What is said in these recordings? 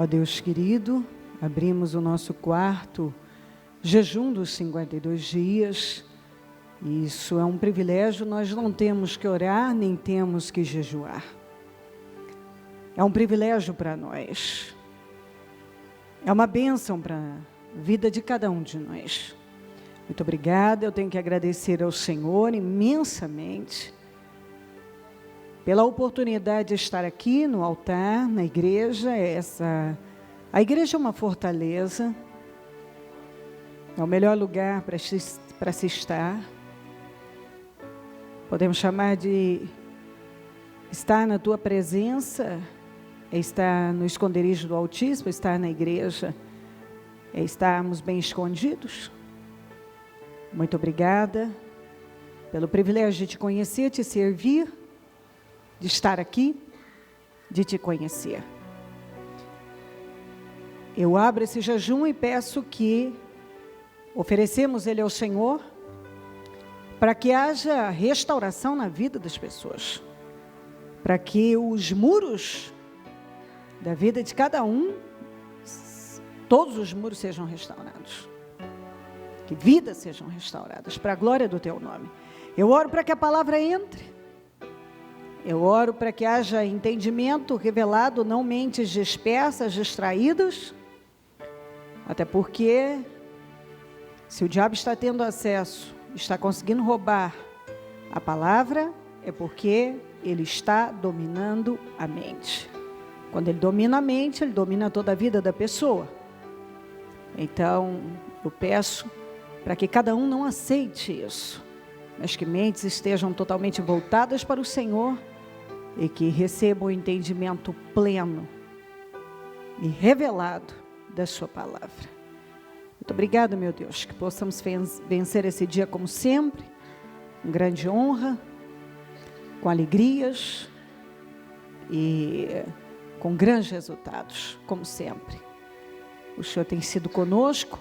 Ó Deus querido, abrimos o nosso quarto jejum dos 52 dias. Isso é um privilégio, nós não temos que orar, nem temos que jejuar. É um privilégio para nós. É uma bênção para a vida de cada um de nós. Muito obrigada, eu tenho que agradecer ao Senhor imensamente pela oportunidade de estar aqui no altar, na igreja. A igreja é uma fortaleza, é o melhor lugar para se estar. Podemos chamar de estar na tua presença, é estar no esconderijo do Altíssimo, estar na igreja, é estarmos bem escondidos. Muito obrigada pelo privilégio de te conhecer, te servir, de estar aqui, de te conhecer. Eu abro esse jejum e peço que oferecemos ele ao Senhor, para que haja restauração na vida das pessoas, para que os muros da vida de cada um, todos os muros sejam restaurados, que vidas sejam restauradas, para a glória do teu nome. Eu oro para que a palavra entre, eu oro para que haja entendimento revelado, não mentes dispersas, distraídas, até porque, se o diabo está tendo acesso, está conseguindo roubar a palavra, é porque ele está dominando a mente. Quando ele domina a mente, ele domina toda a vida da pessoa. Então, eu peço para que cada um não aceite isso, mas que mentes estejam totalmente voltadas para o Senhor e que recebam o entendimento pleno e revelado da sua palavra. Muito obrigada, meu Deus, que possamos vencer esse dia como sempre, com grande honra, com alegrias e com grandes resultados, como sempre. O Senhor tem sido conosco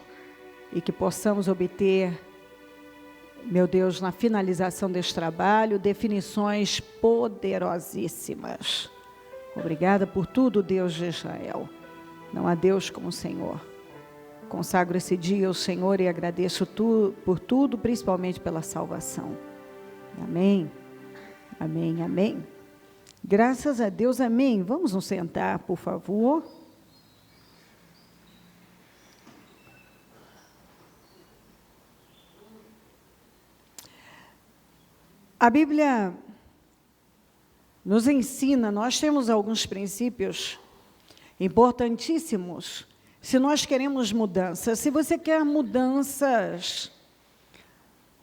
e que possamos obter, meu Deus, na finalização deste trabalho, definições poderosíssimas. Obrigada por tudo, Deus de Israel. Não há Deus como o Senhor. Consagro esse dia ao Senhor e agradeço por tudo, principalmente pela salvação. Amém, amém, amém. Graças a Deus, amém. Vamos nos sentar, por favor. A Bíblia nos ensina, nós temos alguns princípios importantíssimos se nós queremos mudanças. Se você quer mudanças,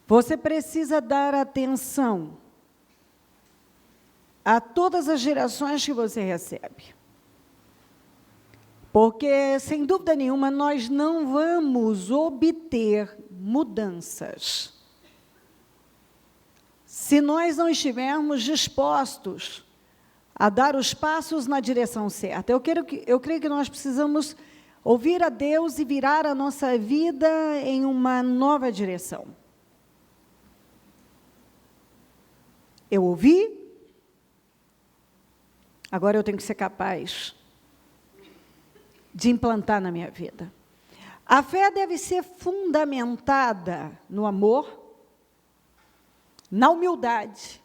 você precisa dar atenção a todas as gerações que você recebe. Porque, sem dúvida nenhuma, nós não vamos obter mudanças se nós não estivermos dispostos a dar os passos na direção certa. Eu creio que nós precisamos ouvir a Deus e virar a nossa vida em uma nova direção. Eu ouvi, agora eu tenho que ser capaz de implantar na minha vida. A fé deve ser fundamentada no amor, na humildade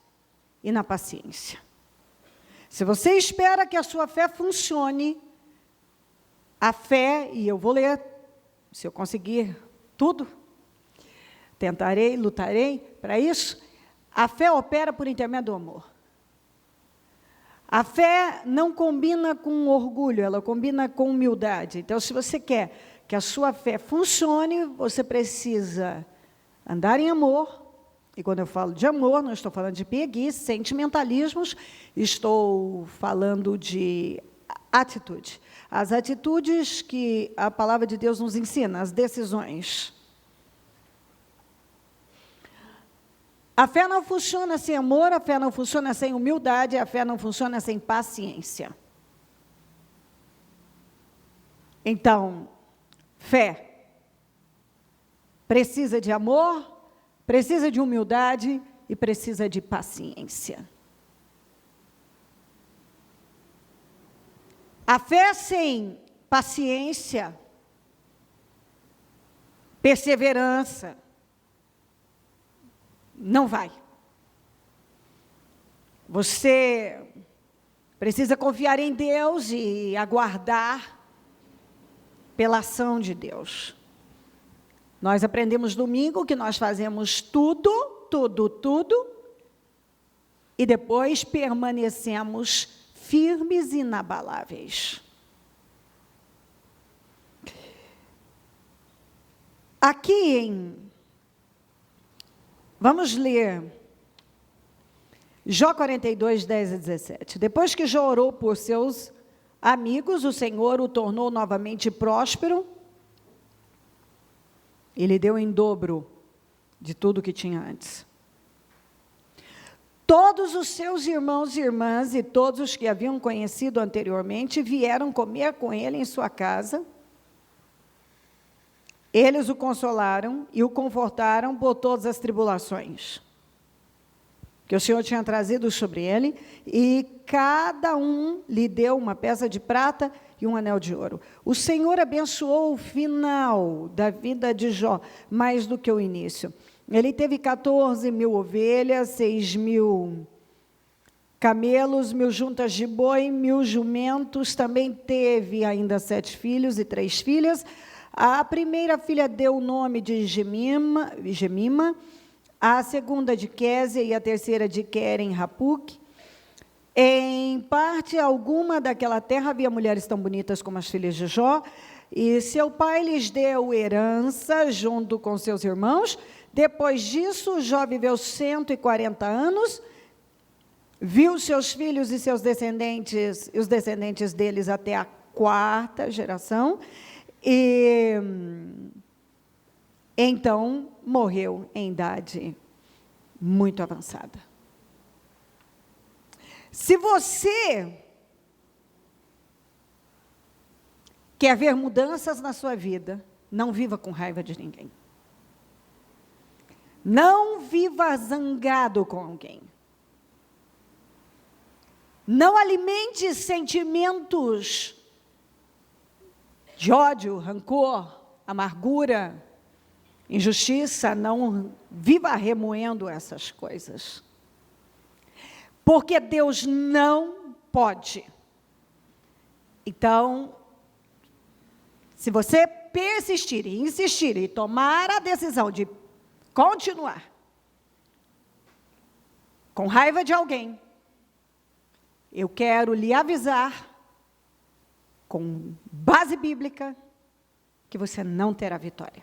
e na paciência. Se você espera que a sua fé funcione, a fé, e eu vou ler, se eu conseguir tudo, tentarei, lutarei para isso, a fé opera por intermédio do amor. A fé não combina com orgulho, ela combina com humildade. Então, se você quer que a sua fé funcione, você precisa andar em amor. E quando eu falo de amor, não estou falando de preguiça, sentimentalismos, estou falando de atitude. As atitudes que a palavra de Deus nos ensina, as decisões. A fé não funciona sem amor, a fé não funciona sem humildade, a fé não funciona sem paciência. Então, fé precisa de amor, precisa de humildade e precisa de paciência. A fé sem paciência, perseverança. Não vai. Você precisa confiar em Deus e aguardar pela ação de Deus. Nós aprendemos domingo que nós fazemos tudo, e depois permanecemos firmes e inabaláveis. Vamos ler Jó 42, 10 e 17. Depois que Jó orou por seus amigos, o Senhor o tornou novamente próspero e lhe deu em dobro de tudo que tinha antes. Todos os seus irmãos e irmãs e todos os que haviam conhecido anteriormente vieram comer com ele em sua casa. Eles o consolaram e o confortaram por todas as tribulações que o Senhor tinha trazido sobre ele, e cada um lhe deu uma peça de prata e um anel de ouro. O Senhor abençoou o final da vida de Jó, mais do que o início. Ele teve 14.000 ovelhas, 6.000 camelos, 1.000 juntas de boi, 1.000 jumentos. Também teve ainda 7 filhos e 3 filhas. A primeira filha deu o nome de Gemima, a segunda de Késia e a terceira de Queren-Hapuque. Em parte alguma daquela terra havia mulheres tão bonitas como as filhas de Jó, e seu pai lhes deu herança junto com seus irmãos. Depois disso, Jó viveu 140 anos, viu seus filhos e seus descendentes, e os descendentes deles até a 4ª geração, e então morreu em idade muito avançada. Se você quer ver mudanças na sua vida, não viva com raiva de ninguém. Não viva zangado com alguém. Não alimente sentimentos de ódio, rancor, amargura, injustiça. Não viva remoendo essas coisas. Porque Deus não pode. Então, se você persistir e insistir e tomar a decisão de continuar com raiva de alguém, eu quero lhe avisar, com base bíblica, que você não terá vitória.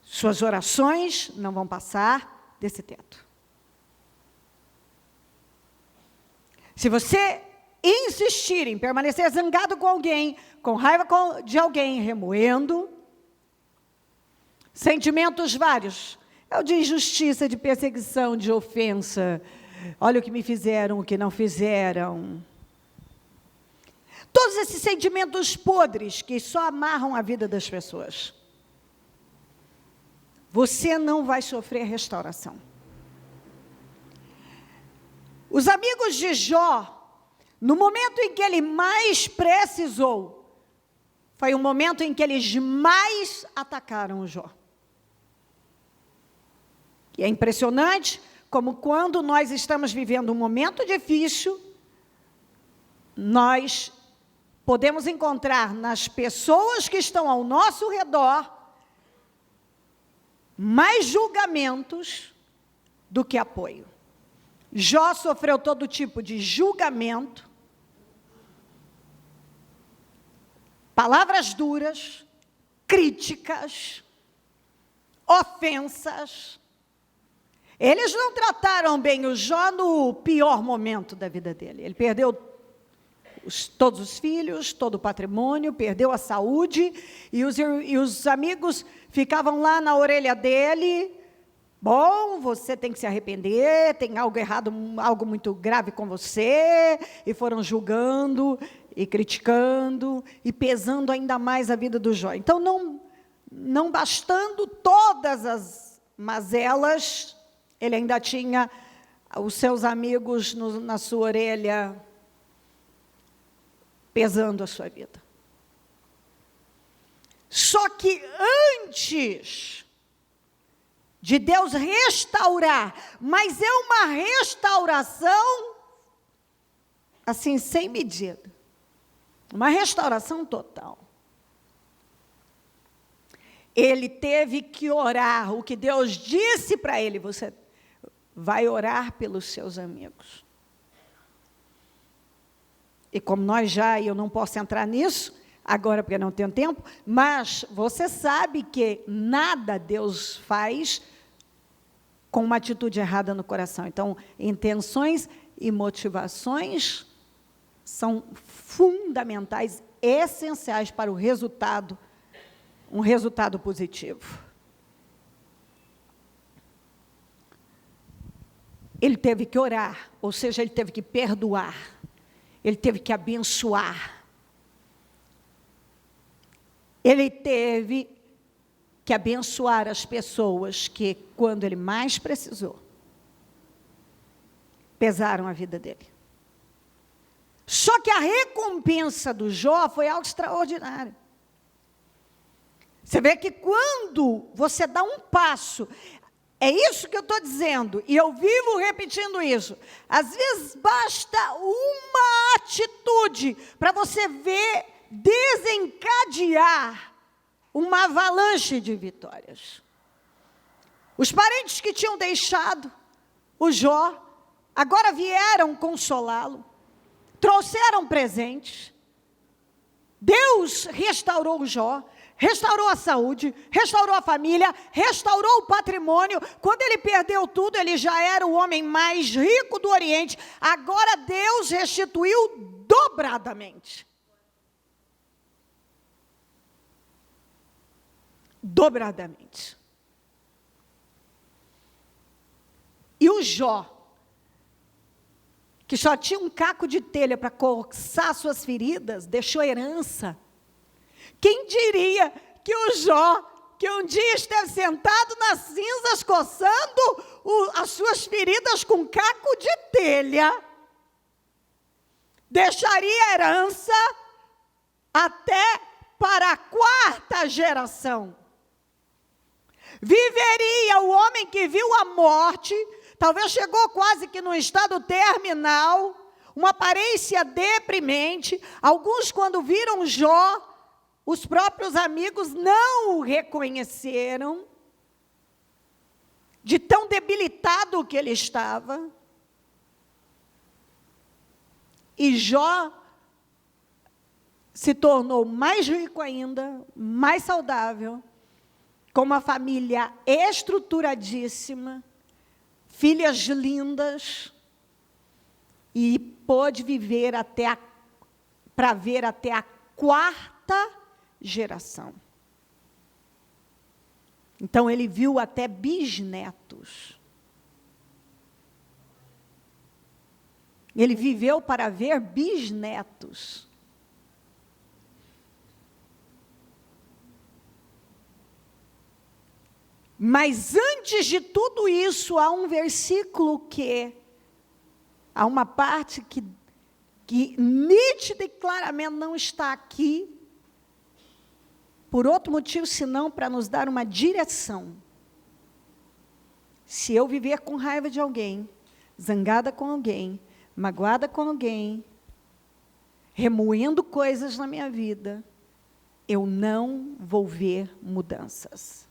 Suas orações não vão passar desse teto. Se você insistir em permanecer zangado com alguém, com raiva de alguém, remoendo sentimentos vários, é o de injustiça, de perseguição, de ofensa. Olha o que me fizeram, o que não fizeram. Todos esses sentimentos podres que só amarram a vida das pessoas. Você não vai sofrer restauração. Os amigos de Jó, no momento em que ele mais precisou, foi o momento em que eles mais atacaram Jó. E é impressionante como quando nós estamos vivendo um momento difícil, nós podemos encontrar nas pessoas que estão ao nosso redor mais julgamentos do que apoio. Jó sofreu todo tipo de julgamento, palavras duras, críticas, ofensas. Eles não trataram bem o Jó no pior momento da vida dele. Ele perdeu todos os filhos, todo o patrimônio, perdeu a saúde, e os amigos ficavam lá na orelha dele. Bom, você tem que se arrepender, tem algo errado, algo muito grave com você, e foram julgando e criticando e pesando ainda mais a vida do Jó. Então, não bastando todas as mazelas, ele ainda tinha os seus amigos na sua orelha, pesando a sua vida. Só que antes de Deus restaurar, mas é uma restauração assim, sem medida. Uma restauração total. Ele teve que orar. O que Deus disse para ele: você vai orar pelos seus amigos. E como eu não posso entrar nisso agora porque não tenho tempo, mas você sabe que nada Deus faz com uma atitude errada no coração. Então, intenções e motivações são fundamentais, essenciais para o resultado, um resultado positivo. Ele teve que orar, ou seja, ele teve que perdoar, ele teve que abençoar, ele teve que abençoar as pessoas que, quando ele mais precisou, pesaram a vida dele. Só que a recompensa do Jó foi algo extraordinário. Você vê que quando você dá um passo, é isso que eu estou dizendo, e eu vivo repetindo isso. Às vezes basta uma atitude para você ver desencadear uma avalanche de vitórias. Os parentes que tinham deixado o Jó, agora vieram consolá-lo, trouxeram presentes. Deus restaurou o Jó, restaurou a saúde, restaurou a família, restaurou o patrimônio. Quando ele perdeu tudo, ele já era o homem mais rico do Oriente. Agora Deus restituiu dobradamente. Dobradamente. E o Jó, que só tinha um caco de telha para coçar suas feridas, deixou herança. Quem diria que o Jó, que um dia esteve sentado nas cinzas, coçando as suas feridas com caco de telha, deixaria herança até para a 4ª geração. Viveria o homem que viu a morte, talvez chegou quase que num estado terminal, uma aparência deprimente. Alguns, quando viram Jó, os próprios amigos não o reconheceram, de tão debilitado que ele estava. E Jó se tornou mais rico ainda, mais saudável, com uma família estruturadíssima, filhas lindas, e pôde viver para ver até a 4ª geração. Então ele viu até bisnetos. Ele viveu para ver bisnetos. Mas antes de tudo isso, há um versículo há uma parte que nítida e claramente não está aqui, por outro motivo, senão para nos dar uma direção. Se eu viver com raiva de alguém, zangada com alguém, magoada com alguém, remoendo coisas na minha vida, eu não vou ver mudanças.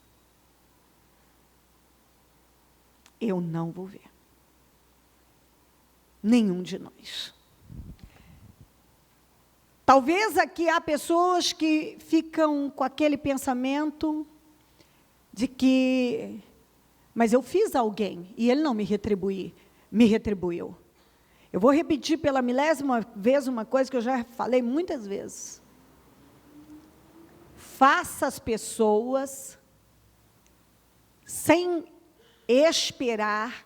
Eu não vou ver. Nenhum de nós. Talvez aqui há pessoas que ficam com aquele pensamento de que, mas eu fiz a alguém e ele não me retribuiu. Eu vou repetir pela 1000ª vez uma coisa que eu já falei muitas vezes. Faça as pessoas sem esperar,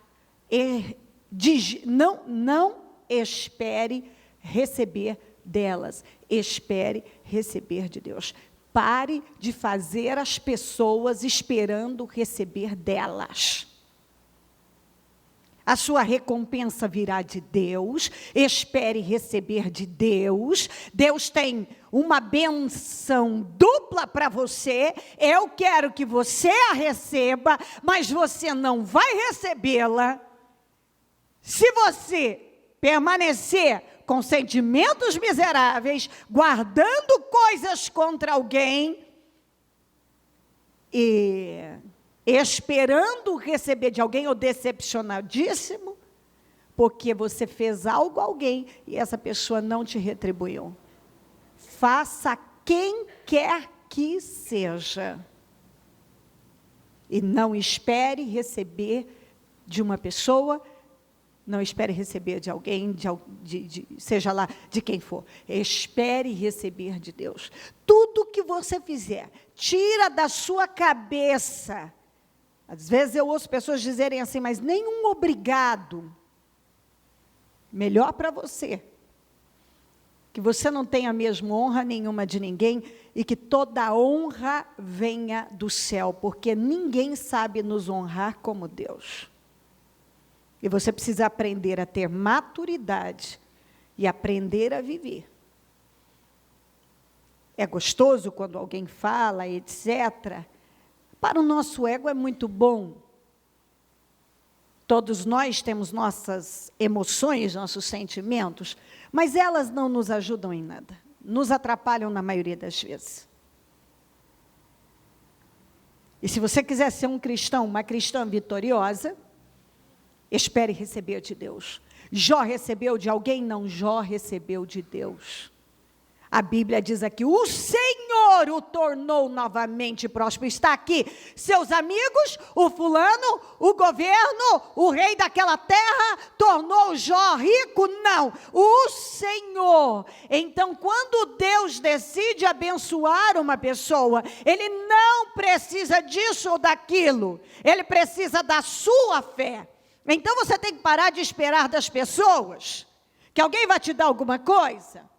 não espere receber delas, espere receber de Deus. Pare de fazer as pessoas esperando receber delas. A sua recompensa virá de Deus, espere receber de Deus. Deus tem uma benção dupla para você. Eu quero que você a receba, mas você não vai recebê-la se você permanecer com sentimentos miseráveis, guardando coisas contra alguém e esperando receber de alguém, ou decepcionadíssimo, porque você fez algo a alguém e essa pessoa não te retribuiu. Faça quem quer que seja. E não espere receber de uma pessoa, não espere receber de alguém, seja lá de quem for. Espere receber de Deus. Tudo que você fizer, tira da sua cabeça. Às vezes eu ouço pessoas dizerem assim, mas nenhum obrigado. Melhor para você. Que você não tenha mesmo honra nenhuma de ninguém e que toda honra venha do céu, porque ninguém sabe nos honrar como Deus. E você precisa aprender a ter maturidade e aprender a viver. É gostoso quando alguém fala, etc. Para o nosso ego é muito bom. Todos nós temos nossas emoções, nossos sentimentos, mas elas não nos ajudam em nada. Nos atrapalham na maioria das vezes. E se você quiser ser um cristão, uma cristã vitoriosa, espere receber de Deus. Jó recebeu de alguém? Não, Jó recebeu de Deus. A Bíblia diz aqui, o Senhor o tornou novamente próspero. Está aqui, seus amigos, o fulano, o governo, o rei daquela terra, tornou Jó rico? Não, o Senhor. Então, quando Deus decide abençoar uma pessoa, Ele não precisa disso ou daquilo, Ele precisa da sua fé. Então, você tem que parar de esperar das pessoas, que alguém vai te dar alguma coisa,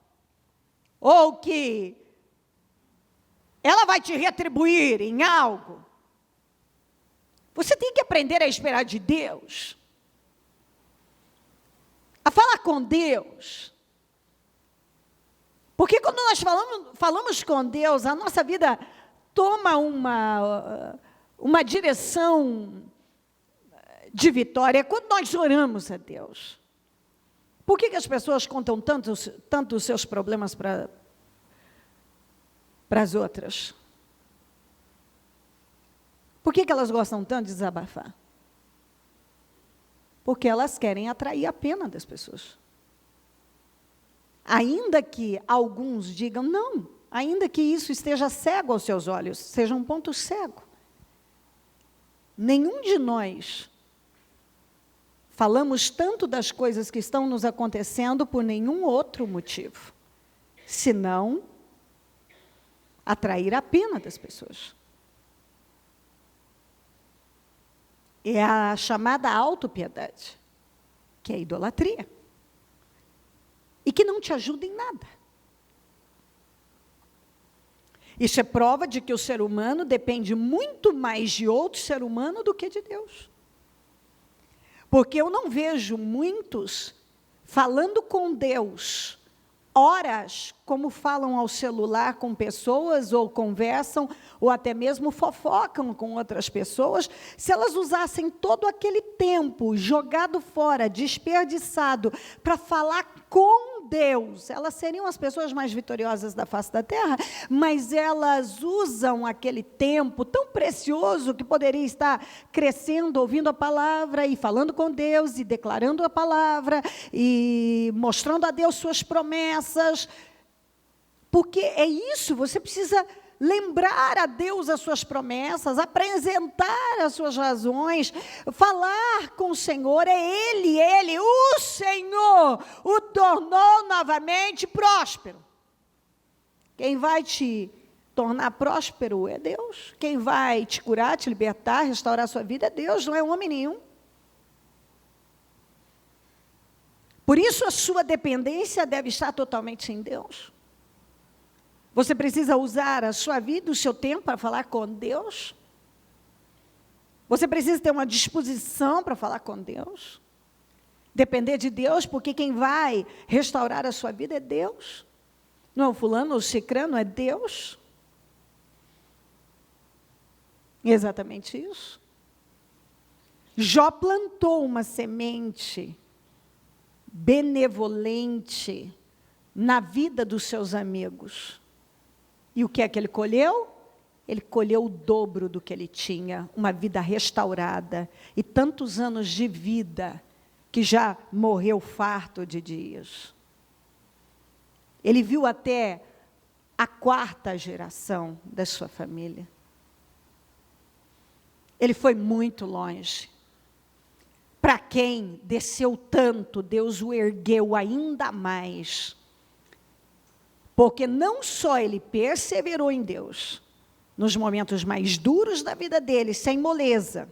ou que ela vai te retribuir em algo. Você tem que aprender a esperar de Deus, a falar com Deus. Porque quando nós falamos com Deus, a nossa vida toma uma direção de vitória. Quando nós oramos a Deus, por que as pessoas contam tanto os seus problemas para as outras? Por que elas gostam tanto de desabafar? Porque elas querem atrair a pena das pessoas. Ainda que alguns digam, não, ainda que isso esteja cego aos seus olhos, seja um ponto cego. Nenhum de nós falamos tanto das coisas que estão nos acontecendo por nenhum outro motivo, senão atrair a pena das pessoas. É a chamada autopiedade, que é a idolatria, e que não te ajuda em nada. Isso é prova de que o ser humano depende muito mais de outro ser humano do que de Deus. Porque eu não vejo muitos falando com Deus horas, como falam ao celular com pessoas, ou conversam, ou até mesmo fofocam com outras pessoas, se elas usassem todo aquele tempo jogado fora, desperdiçado, para falar com Deus, elas seriam as pessoas mais vitoriosas da face da terra, mas elas usam aquele tempo tão precioso que poderia estar crescendo, ouvindo a palavra e falando com Deus e declarando a palavra e mostrando a Deus suas promessas, porque é isso, você precisa lembrar a Deus as suas promessas, apresentar as suas razões, falar com o Senhor. É Ele, o Senhor, o tornou novamente próspero. Quem vai te tornar próspero é Deus. Quem vai te curar, te libertar, restaurar a sua vida é Deus, não é homem nenhum. Por isso a sua dependência deve estar totalmente em Deus. Você precisa usar a sua vida, o seu tempo para falar com Deus. Você precisa ter uma disposição para falar com Deus. Depender de Deus, porque quem vai restaurar a sua vida é Deus. Não é o fulano ou o cicrano, é Deus. Exatamente isso. Jó plantou uma semente benevolente na vida dos seus amigos. E o que é que ele colheu? Ele colheu o dobro do que ele tinha, uma vida restaurada. E tantos anos de vida que já morreu farto de dias. Ele viu até a 4ª geração da sua família. Ele foi muito longe. Para quem desceu tanto, Deus o ergueu ainda mais. Porque não só ele perseverou em Deus, nos momentos mais duros da vida dele, sem moleza,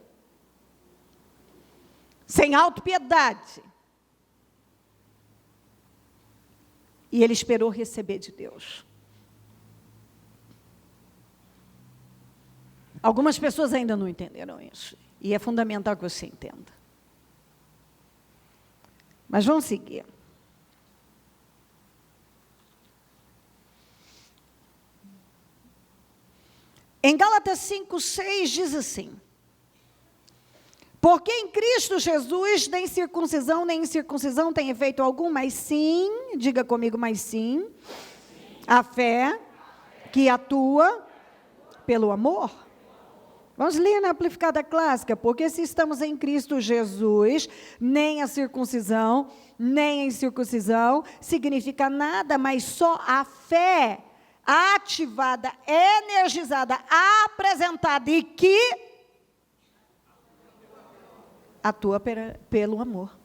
sem autopiedade. E ele esperou receber de Deus. Algumas pessoas ainda não entenderam isso. E é fundamental que você entenda. Mas vamos seguir. Em Gálatas 5:6 diz assim: porque em Cristo Jesus nem circuncisão nem incircuncisão tem efeito algum, mas sim, diga comigo, mas sim, a fé que atua pelo amor. Vamos ler na Amplificada Clássica, porque se estamos em Cristo Jesus, nem a circuncisão, nem a incircuncisão significa nada, mas só a fé ativada, energizada, apresentada e que atua pelo amor.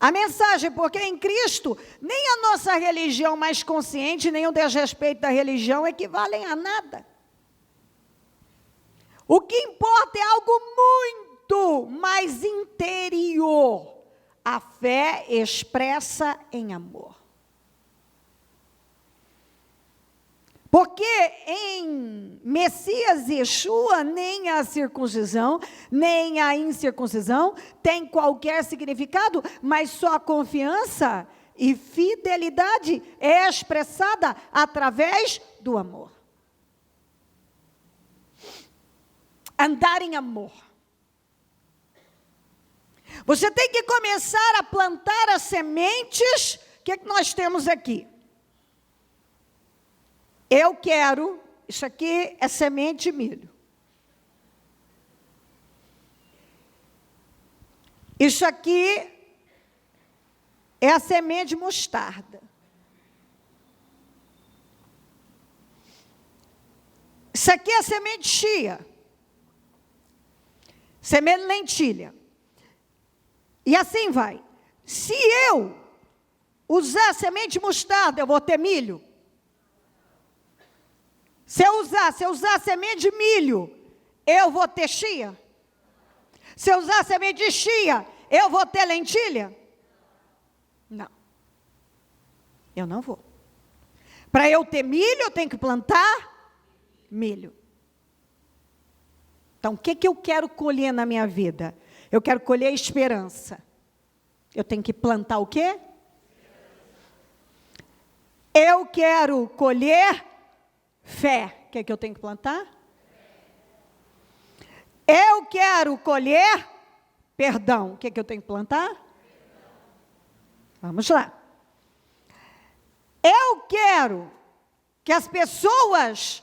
A mensagem, porque em Cristo, nem a nossa religião mais consciente, nem o desrespeito da religião equivalem a nada. O que importa é algo muito mais interior. A fé expressa em amor. Porque em Messias Yeshua, nem a circuncisão, nem a incircuncisão tem qualquer significado, mas só a confiança e fidelidade é expressada através do amor. Andar em amor. Você tem que começar a plantar as sementes. O que nós temos aqui? Eu quero, isso aqui é semente de milho. Isso aqui é a semente de mostarda. Isso aqui é a semente de chia. Semente de lentilha. E assim vai. Se eu usar semente de mostarda, eu vou ter milho. Se eu usar semente de milho, eu vou ter chia? Se eu usar semente de chia, eu vou ter lentilha? Não. Eu não vou. Para eu ter milho, eu tenho que plantar milho. Então, o que eu quero colher na minha vida? Eu quero colher esperança. Eu tenho que plantar o quê? Eu quero colher fé. O que eu tenho que plantar? Eu quero colher perdão. O que eu tenho que plantar? Vamos lá. Eu quero que as pessoas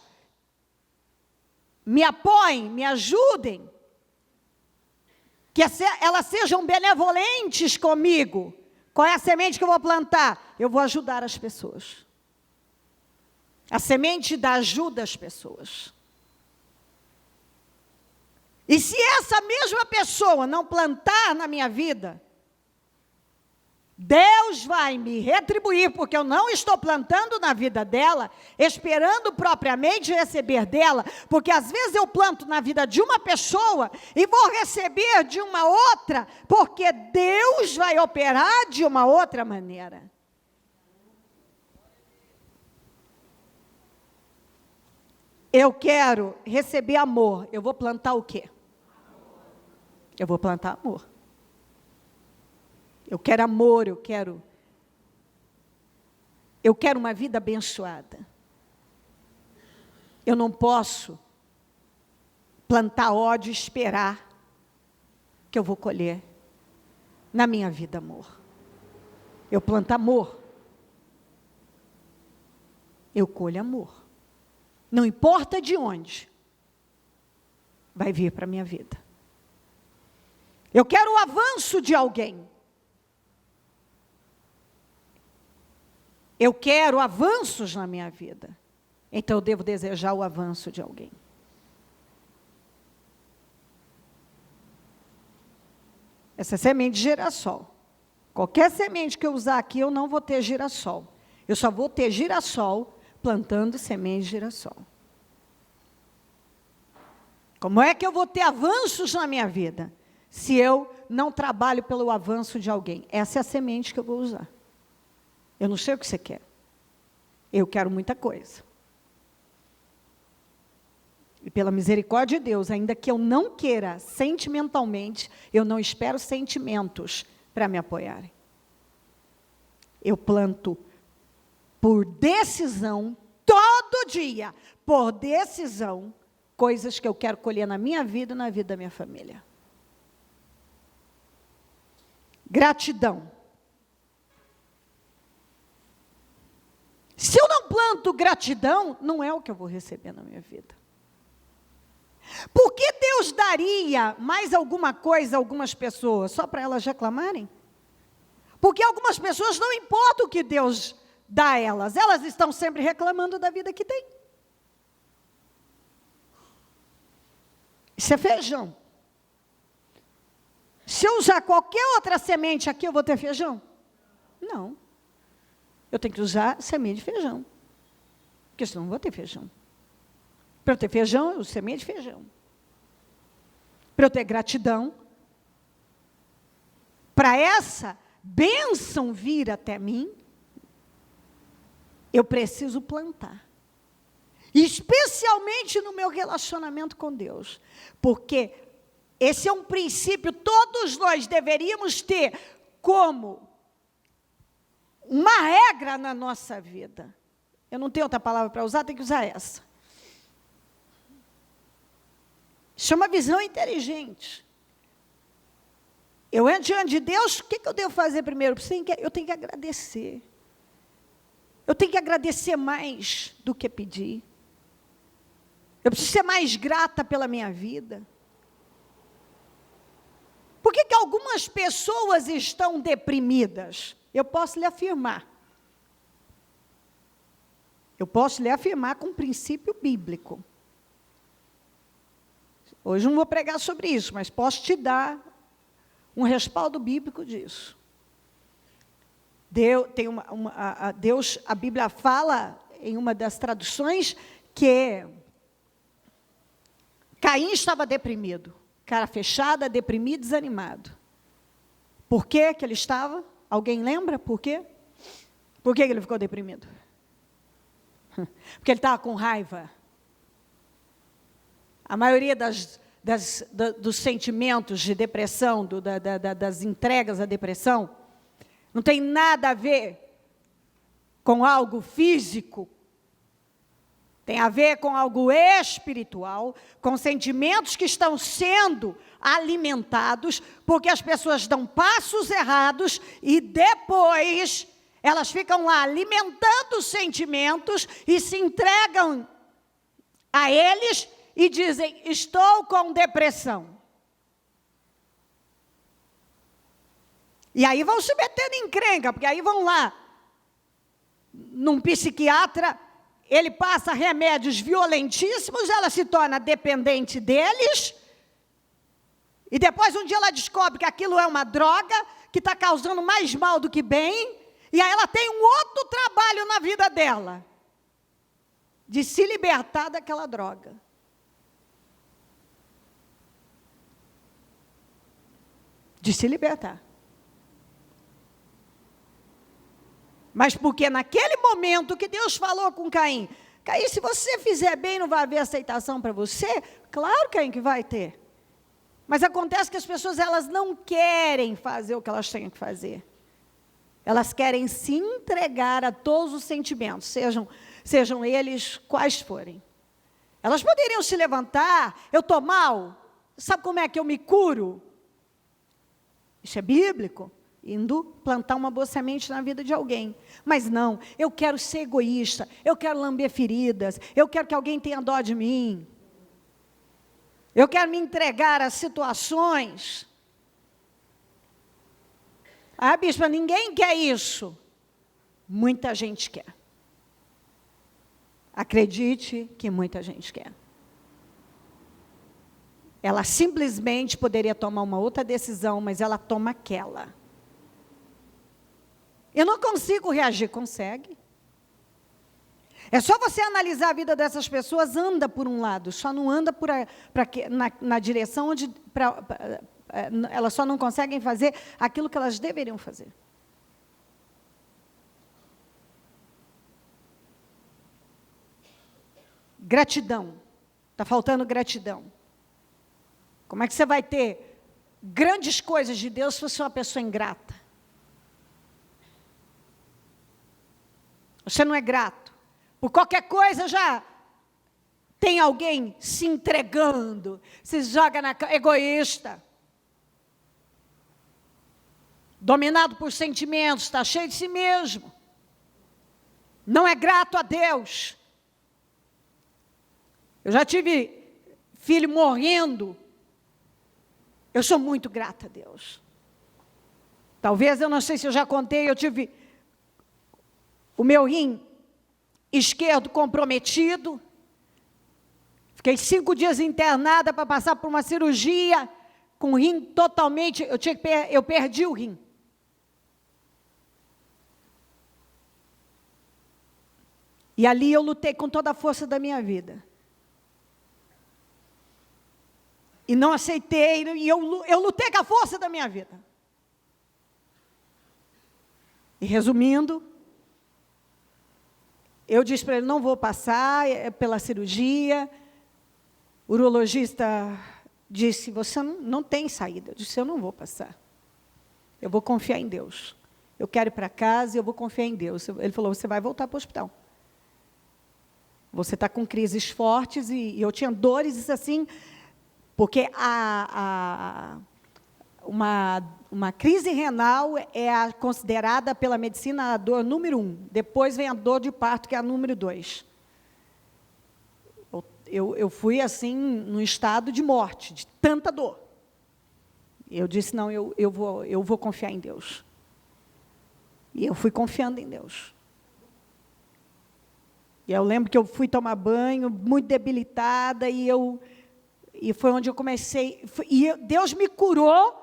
me apoiem, me ajudem, que elas sejam benevolentes comigo. Qual é a semente que eu vou plantar? Eu vou ajudar as pessoas. A semente da ajuda às pessoas. E se essa mesma pessoa não plantar na minha vida, Deus vai me retribuir, porque eu não estou plantando na vida dela, esperando propriamente receber dela, porque às vezes eu planto na vida de uma pessoa e vou receber de uma outra, porque Deus vai operar de uma outra maneira. Eu quero receber amor, eu vou plantar o quê? Eu vou plantar amor. Eu quero amor, eu quero uma vida abençoada. Eu não posso plantar ódio e esperar que eu vou colher na minha vida amor. Eu planto amor. Eu colho amor. Não importa de onde, vai vir para a minha vida. Eu quero o avanço de alguém. Eu quero avanços na minha vida. Então eu devo desejar o avanço de alguém. Essa é semente de girassol. Qualquer semente que eu usar aqui, eu não vou ter girassol. Eu só vou ter girassol plantando semente de girassol. Como é que eu vou ter avanços na minha vida, se eu não trabalho pelo avanço de alguém? Essa é a semente que eu vou usar. Eu não sei o que você quer. Eu quero muita coisa. E pela misericórdia de Deus, ainda que eu não queira sentimentalmente, eu não espero sentimentos para me apoiarem. Eu planto por decisão, todo dia, por decisão, coisas que eu quero colher na minha vida e na vida da minha família. Gratidão. Se eu não planto gratidão, não é o que eu vou receber na minha vida. Por que Deus daria mais alguma coisa a algumas pessoas? Só para elas reclamarem? Porque algumas pessoas não importa o que Deus dá a elas. Elas estão sempre reclamando da vida que tem. Isso é feijão. Se eu usar qualquer outra semente aqui, eu vou ter feijão? Não. Eu tenho que usar semente de feijão. Porque senão não vou ter feijão. Para eu ter feijão, eu uso semente de feijão. Para eu ter gratidão, para essa bênção vir até mim, eu preciso plantar. Especialmente no meu relacionamento com Deus. Porque esse é um princípio, todos nós deveríamos ter como uma regra na nossa vida. Eu não tenho outra palavra para usar, tenho que usar essa. Isso é uma visão inteligente. Eu entro diante de Deus, o que eu devo fazer primeiro? Eu tenho que agradecer. Eu tenho que agradecer mais do que pedir. Eu preciso ser mais grata pela minha vida. Por que algumas pessoas estão deprimidas? Eu posso lhe afirmar. Eu posso lhe afirmar com um princípio bíblico. Hoje não vou pregar sobre isso, mas posso te dar um respaldo bíblico disso. A Bíblia fala em uma das traduções que Caim estava deprimido, cara fechada, deprimido, desanimado. Por que ele estava? Alguém lembra por quê? Por que ele ficou deprimido? Porque ele estava com raiva. A maioria dos sentimentos de depressão, das entregas à depressão, não tem nada a ver com algo físico. Tem a ver com algo espiritual, com sentimentos que estão sendo alimentados, porque as pessoas dão passos errados e depois elas ficam lá alimentando os sentimentos e se entregam a eles e dizem, estou com depressão. E aí vão se metendo em encrenca, porque aí vão lá num psiquiatra, ele passa remédios violentíssimos, ela se torna dependente deles, e depois um dia ela descobre que aquilo é uma droga, que está causando mais mal do que bem, e aí ela tem um outro trabalho na vida dela, de se libertar daquela droga. De se libertar. Mas porque naquele momento que Deus falou com Caim, Caim, se você fizer bem, não vai haver aceitação para você? Claro, Caim, que vai ter. Mas acontece que as pessoas, elas não querem fazer o que elas têm que fazer. Elas querem se entregar a todos os sentimentos, sejam eles quais forem. Elas poderiam se levantar, eu estou mal, sabe como é que eu me curo? Isso é bíblico, indo plantar uma boa semente na vida de alguém. Mas não, eu quero ser egoísta, eu quero lamber feridas, eu quero que alguém tenha dó de mim. Eu quero me entregar a situações. Ah, bispa, ninguém quer isso. Muita gente quer. Acredite que muita gente quer. Ela simplesmente poderia tomar uma outra decisão, mas ela toma aquela. Eu não consigo reagir, consegue? É só você analisar a vida dessas pessoas, anda por um lado, só não anda na direção onde... elas só não conseguem fazer aquilo que elas deveriam fazer. Gratidão. Está faltando gratidão. Como é que você vai ter grandes coisas de Deus se você é uma pessoa ingrata? Você não é grato. Por qualquer coisa já tem alguém se entregando, se joga na egoísta. Dominado por sentimentos, está cheio de si mesmo. Não é grato a Deus. Eu já tive filho morrendo. Eu sou muito grata a Deus. Talvez, eu não sei se eu já contei, eu tive o meu rim esquerdo comprometido. Fiquei 5 dias internada para passar por uma cirurgia, com o rim totalmente, eu perdi o rim. E ali eu lutei com toda a força da minha vida. E não aceitei, e eu lutei com a força da minha vida. E resumindo, eu disse para ele, não vou passar pela cirurgia. O urologista disse, você não tem saída. Eu disse, eu não vou passar. Eu vou confiar em Deus. Eu quero ir para casa e eu vou confiar em Deus. Ele falou, você vai voltar para o hospital. Você está com crises fortes e eu tinha dores assim, porque uma crise renal é considerada pela medicina a dor número 1. Depois vem a dor de parto, que é a número 2. Eu fui assim, num estado de morte, de tanta dor. Eu disse, não, eu vou confiar em Deus. E eu fui confiando em Deus. E eu lembro que eu fui tomar banho, muito debilitada, e foi onde eu comecei, e Deus me curou,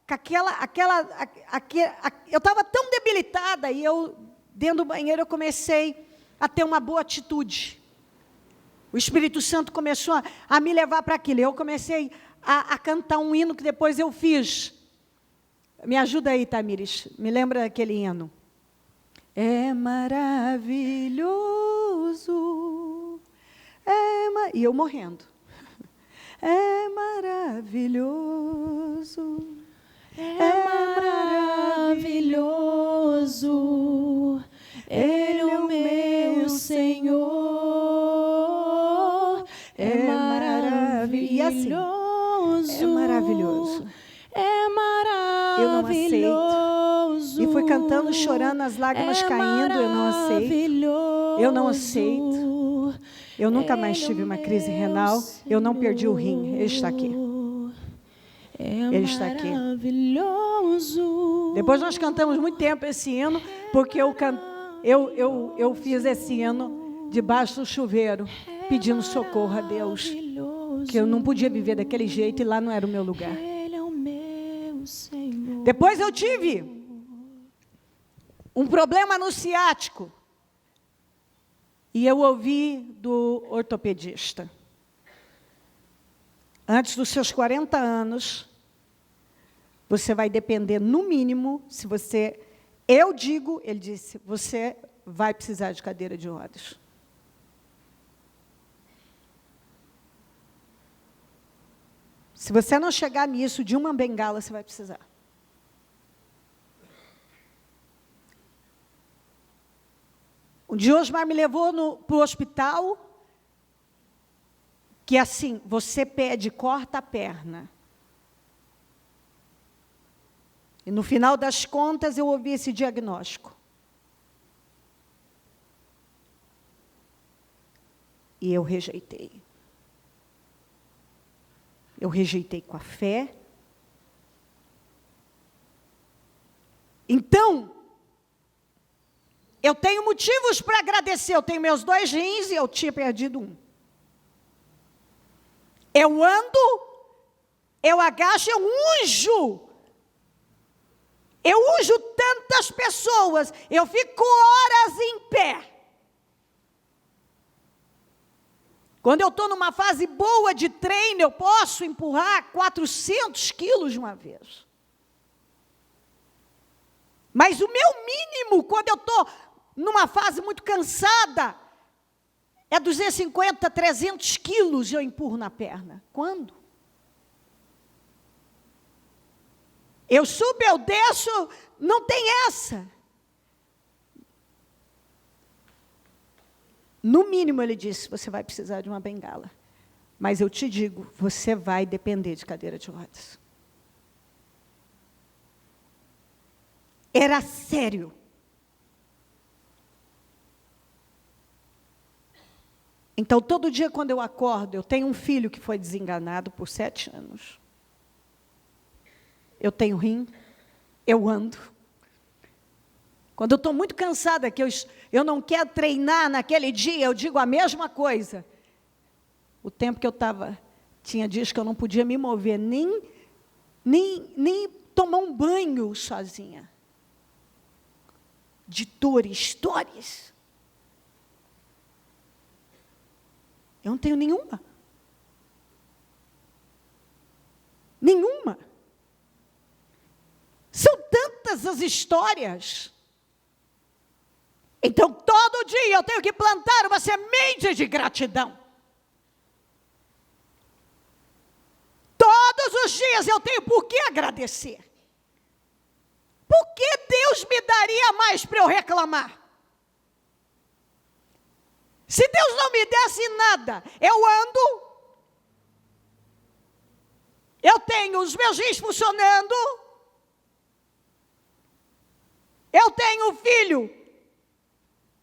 com eu estava tão debilitada, e eu, dentro do banheiro, eu comecei a ter uma boa atitude. O Espírito Santo começou a me levar para aquilo. Eu comecei a cantar um hino que depois eu fiz. Me ajuda aí, Tamires, me lembra daquele hino. É maravilhoso, e eu morrendo. É maravilhoso, é maravilhoso, Ele é o meu Senhor, é maravilhoso, e assim, é maravilhoso. É maravilhoso. Eu não aceito. E fui cantando, chorando, as lágrimas caindo, eu não aceito. Eu não aceito. Eu nunca mais tive uma crise renal, eu não perdi o rim, ele está aqui. Ele está aqui. Depois nós cantamos muito tempo esse hino, porque eu fiz esse hino debaixo do chuveiro, pedindo socorro a Deus, que eu não podia viver daquele jeito e lá não era o meu lugar. Depois eu tive um problema no ciático. E eu ouvi do ortopedista. Antes dos seus 40 anos, você vai depender, no mínimo, se você... Eu digo, ele disse, você vai precisar de cadeira de rodas. Se você não chegar nisso, de uma bengala você vai precisar. Um dia Osmar me levou para o hospital, que assim, você pede, corta a perna. E no final das contas eu ouvi esse diagnóstico. E eu rejeitei. Eu rejeitei com a fé. Então, eu tenho motivos para agradecer. Eu tenho meus 2 rins e eu tinha perdido um. Eu ando, eu agacho, eu unjo. Eu unjo tantas pessoas. Eu fico horas em pé. Quando eu estou numa fase boa de treino, eu posso empurrar 400 quilos de uma vez. Mas o meu mínimo, quando eu estou numa fase muito cansada, é 250, 300 quilos eu empurro na perna. Quando? Eu subo, eu desço, não tem essa. No mínimo, ele disse, você vai precisar de uma bengala. Mas eu te digo, você vai depender de cadeira de rodas. Era sério. Então, todo dia quando eu acordo, eu tenho um filho que foi desenganado por 7 anos. Eu tenho rim, eu ando. Quando eu estou muito cansada, que eu não quero treinar naquele dia, eu digo a mesma coisa. O tempo que eu estava, tinha dias que eu não podia me mover, nem tomar um banho sozinha. De dores. Eu não tenho nenhuma. Nenhuma. São tantas as histórias. Então, todo dia eu tenho que plantar uma semente de gratidão. Todos os dias eu tenho por que agradecer. Por que Deus me daria mais para eu reclamar? Se Deus não me desse nada, eu ando, eu tenho os meus rins funcionando, eu tenho um filho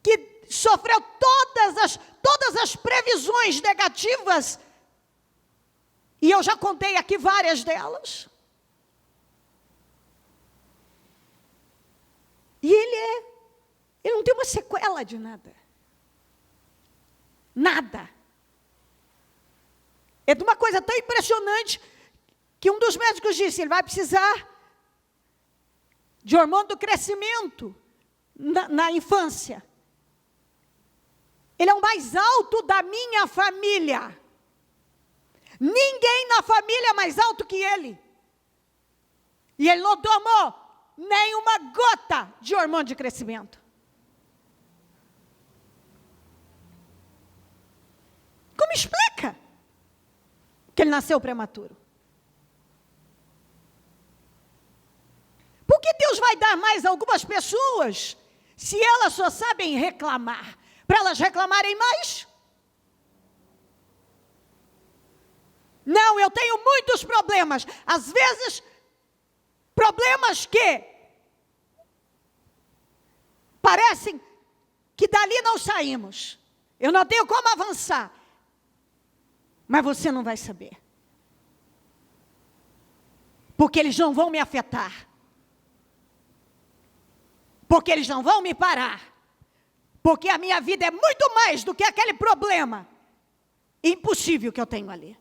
que sofreu todas as previsões negativas, e eu já contei aqui várias delas. E ele não tem uma sequela de nada. Nada. É de uma coisa tão impressionante que um dos médicos disse, ele vai precisar de hormônio do crescimento na infância. Ele é o mais alto da minha família. Ninguém na família é mais alto que ele. E ele não tomou nenhuma gota de hormônio de crescimento. Como explica que ele nasceu prematuro? Por que Deus vai dar mais a algumas pessoas se elas só sabem reclamar? Para elas reclamarem mais? Não, eu tenho muitos problemas. Às vezes, problemas que parecem que dali não saímos. Eu não tenho como avançar. Mas você não vai saber. Porque eles não vão me afetar. Porque eles não vão me parar. Porque a minha vida é muito mais do que aquele problema impossível que eu tenho ali.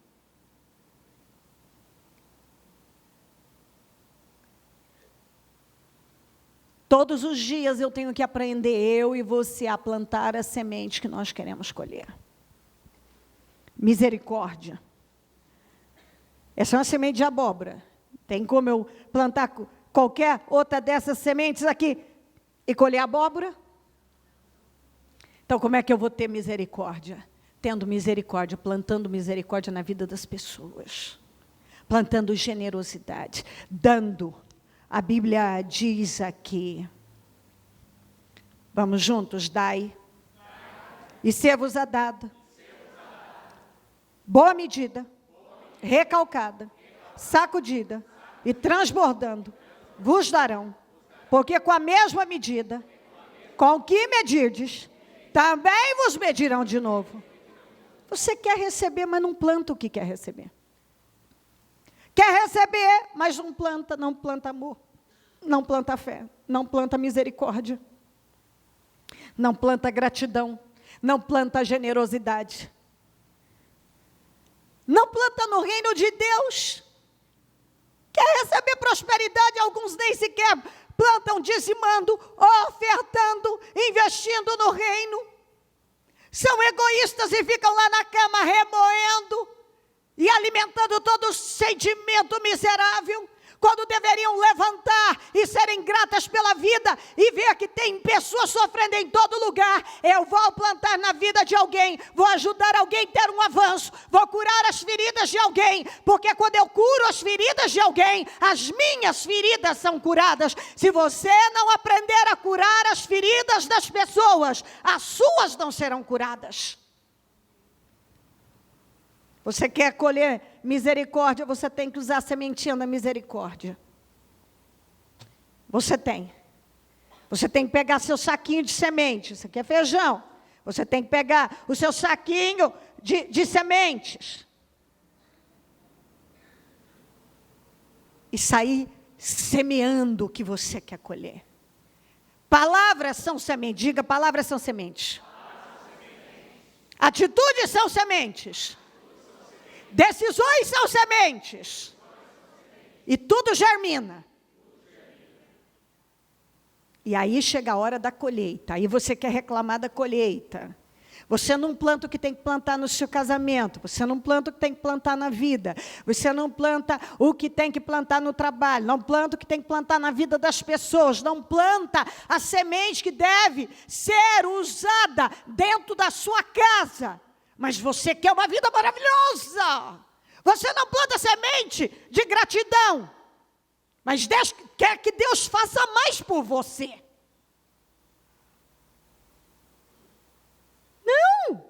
Todos os dias eu tenho que aprender, eu e você, a plantar a semente que nós queremos colher. Misericórdia. Essa é uma semente de abóbora. Tem como eu plantar qualquer outra dessas sementes aqui e colher abóbora? Então, como é que eu vou ter misericórdia? Tendo misericórdia, plantando misericórdia na vida das pessoas. plantando generosidade, dando. A Bíblia diz aqui, vamos juntos, dai, e ser-vos-á dado. Boa medida, recalcada, sacudida e transbordando, vos darão, porque com a mesma medida, com que medirdes, também vos medirão de novo. Você quer receber, mas não planta o que quer receber. Quer receber, mas não planta amor, não planta fé, não planta misericórdia, não planta gratidão, não planta generosidade. Não planta no reino de Deus. Quer receber prosperidade, alguns nem sequer plantam dizimando, ofertando, investindo no reino. São egoístas e ficam lá na cama remoendo e alimentando todo sentimento miserável, quando deveriam levantar e serem gratas pela vida e ver que tem pessoas sofrendo em todo lugar. Eu vou plantar na vida de alguém, vou ajudar alguém a ter um avanço, vou curar as feridas de alguém, porque quando eu curo as feridas de alguém, as minhas feridas são curadas. Se você não aprender a curar as feridas das pessoas, as suas não serão curadas. Você quer colher misericórdia, você tem que usar a sementinha da misericórdia. Você tem. Você tem que pegar seu saquinho de semente. Isso aqui é feijão. Você tem que pegar o seu saquinho de sementes. E sair semeando o que você quer colher. Palavras são sementes. Diga, palavras são sementes. Atitudes são sementes. Decisões são sementes. E tudo germina. E aí chega a hora da colheita. Aí você quer reclamar da colheita. Você não planta o que tem que plantar no seu casamento. Você não planta o que tem que plantar na vida. Você não planta o que tem que plantar no trabalho. Não planta o que tem que plantar na vida das pessoas. Não planta a semente que deve ser usada dentro da sua casa. Mas você quer uma vida maravilhosa. Você não planta semente de gratidão. Mas Deus quer que Deus faça mais por você. Não.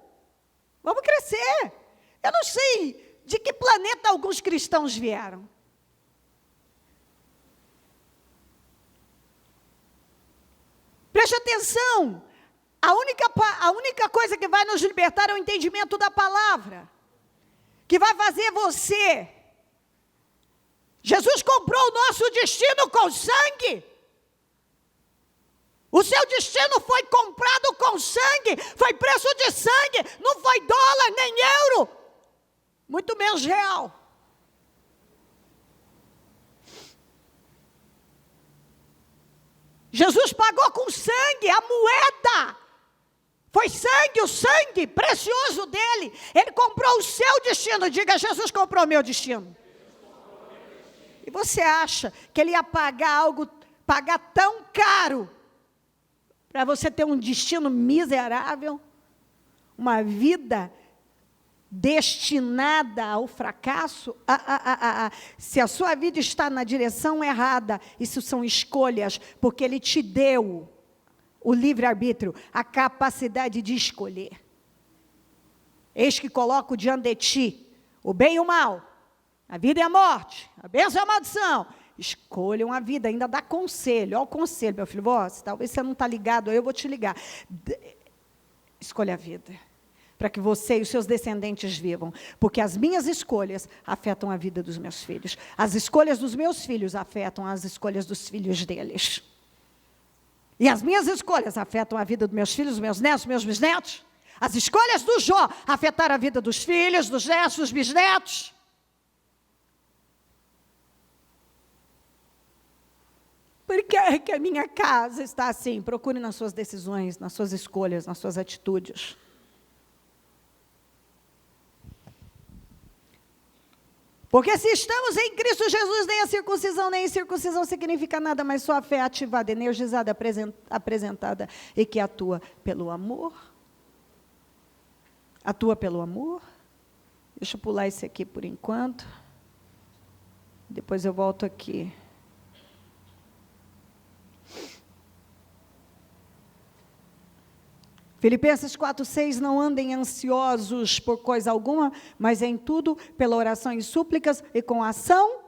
Vamos crescer. Eu não sei de que planeta alguns cristãos vieram. Preste atenção. A única coisa que vai nos libertar é o entendimento da palavra, que vai fazer você. Jesus comprou o nosso destino com sangue. O seu destino foi comprado com sangue, foi preço de sangue, não foi dólar nem euro, muito menos real. Jesus pagou com sangue, a moeda. Foi sangue, o sangue precioso dele. Ele comprou o seu destino. Diga, Jesus comprou o meu destino. E você acha que ele ia pagar tão caro, para você ter um destino miserável? Uma vida destinada ao fracasso? Se a sua vida está na direção errada, isso são escolhas, porque ele te deu o livre-arbítrio, a capacidade de escolher. Eis que coloco diante de ti o bem e o mal, a vida e a morte, a bênção e a maldição. Escolham a vida, ainda dá conselho. Olha o conselho, meu filho. Talvez você não está ligado, eu vou te ligar. Escolha a vida, para que você e os seus descendentes vivam. Porque as minhas escolhas afetam a vida dos meus filhos. As escolhas dos meus filhos afetam as escolhas dos filhos deles. E as minhas escolhas afetam a vida dos meus filhos, dos meus netos, dos meus bisnetos. As escolhas do Jó afetaram a vida dos filhos, dos netos, dos bisnetos. Por que a minha casa está assim? Procure nas suas decisões, nas suas escolhas, nas suas atitudes. Porque se estamos em Cristo Jesus, nem a circuncisão, nem a incircuncisão significa nada, mas só a fé ativada, energizada, apresentada e que atua pelo amor. Atua pelo amor. Deixa eu pular esse aqui por enquanto. Depois eu volto aqui. Filipenses 4:6, não andem ansiosos por coisa alguma, mas em tudo, pela oração e súplicas, e com ação,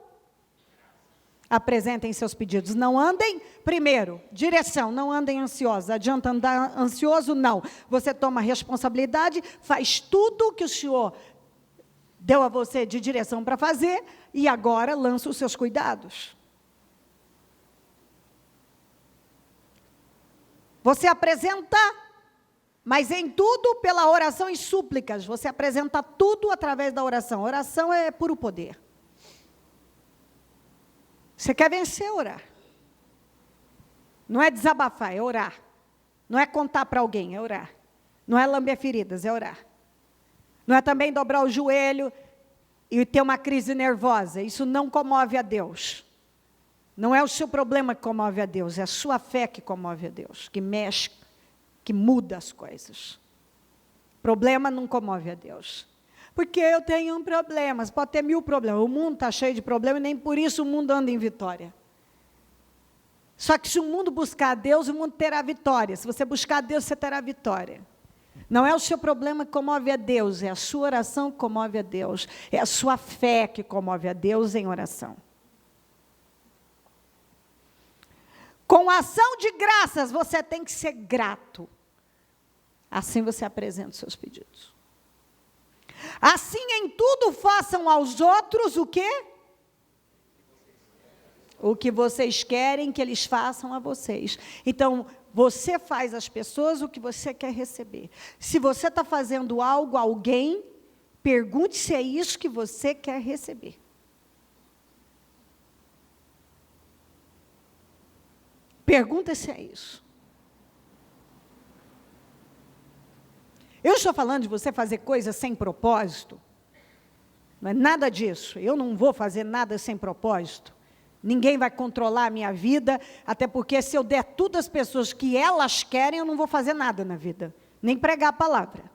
apresentem seus pedidos. Não andem, primeiro, direção, não andem ansiosos. Adianta andar ansioso? Não. Você toma responsabilidade, faz tudo que o Senhor deu a você de direção para fazer, e agora lança os seus cuidados. Você apresenta, mas em tudo pela oração e súplicas. Você apresenta tudo através da oração. Oração é puro poder. Você quer vencer, orar. Não é desabafar, é orar. Não é contar para alguém, é orar. Não é lamber feridas, é orar. Não é também dobrar o joelho e ter uma crise nervosa. Isso não comove a Deus. Não é o seu problema que comove a Deus, é a sua fé que comove a Deus, que mexe, que muda as coisas. Problema não comove a Deus. Porque eu tenho um problema, você pode ter 1000 problemas. O mundo está cheio de problemas e nem por isso o mundo anda em vitória. Só que se o mundo buscar a Deus, o mundo terá vitória. Se você buscar a Deus, você terá vitória. Não é o seu problema que comove a Deus, é a sua oração que comove a Deus. É a sua fé que comove a Deus em oração. Com ação de graças, você tem que ser grato. Assim você apresenta os seus pedidos. Assim em tudo façam aos outros o quê? O que vocês querem que eles façam a vocês. Então, você faz às pessoas o que você quer receber. Se você está fazendo algo a alguém, pergunte se é isso que você quer receber. Pergunta se é isso. Eu estou falando de você fazer coisas sem propósito. Não é nada disso. Eu não vou fazer nada sem propósito. Ninguém vai controlar a minha vida, até porque se eu der tudo às pessoas que elas querem, eu não vou fazer nada na vida. Nem pregar a palavra,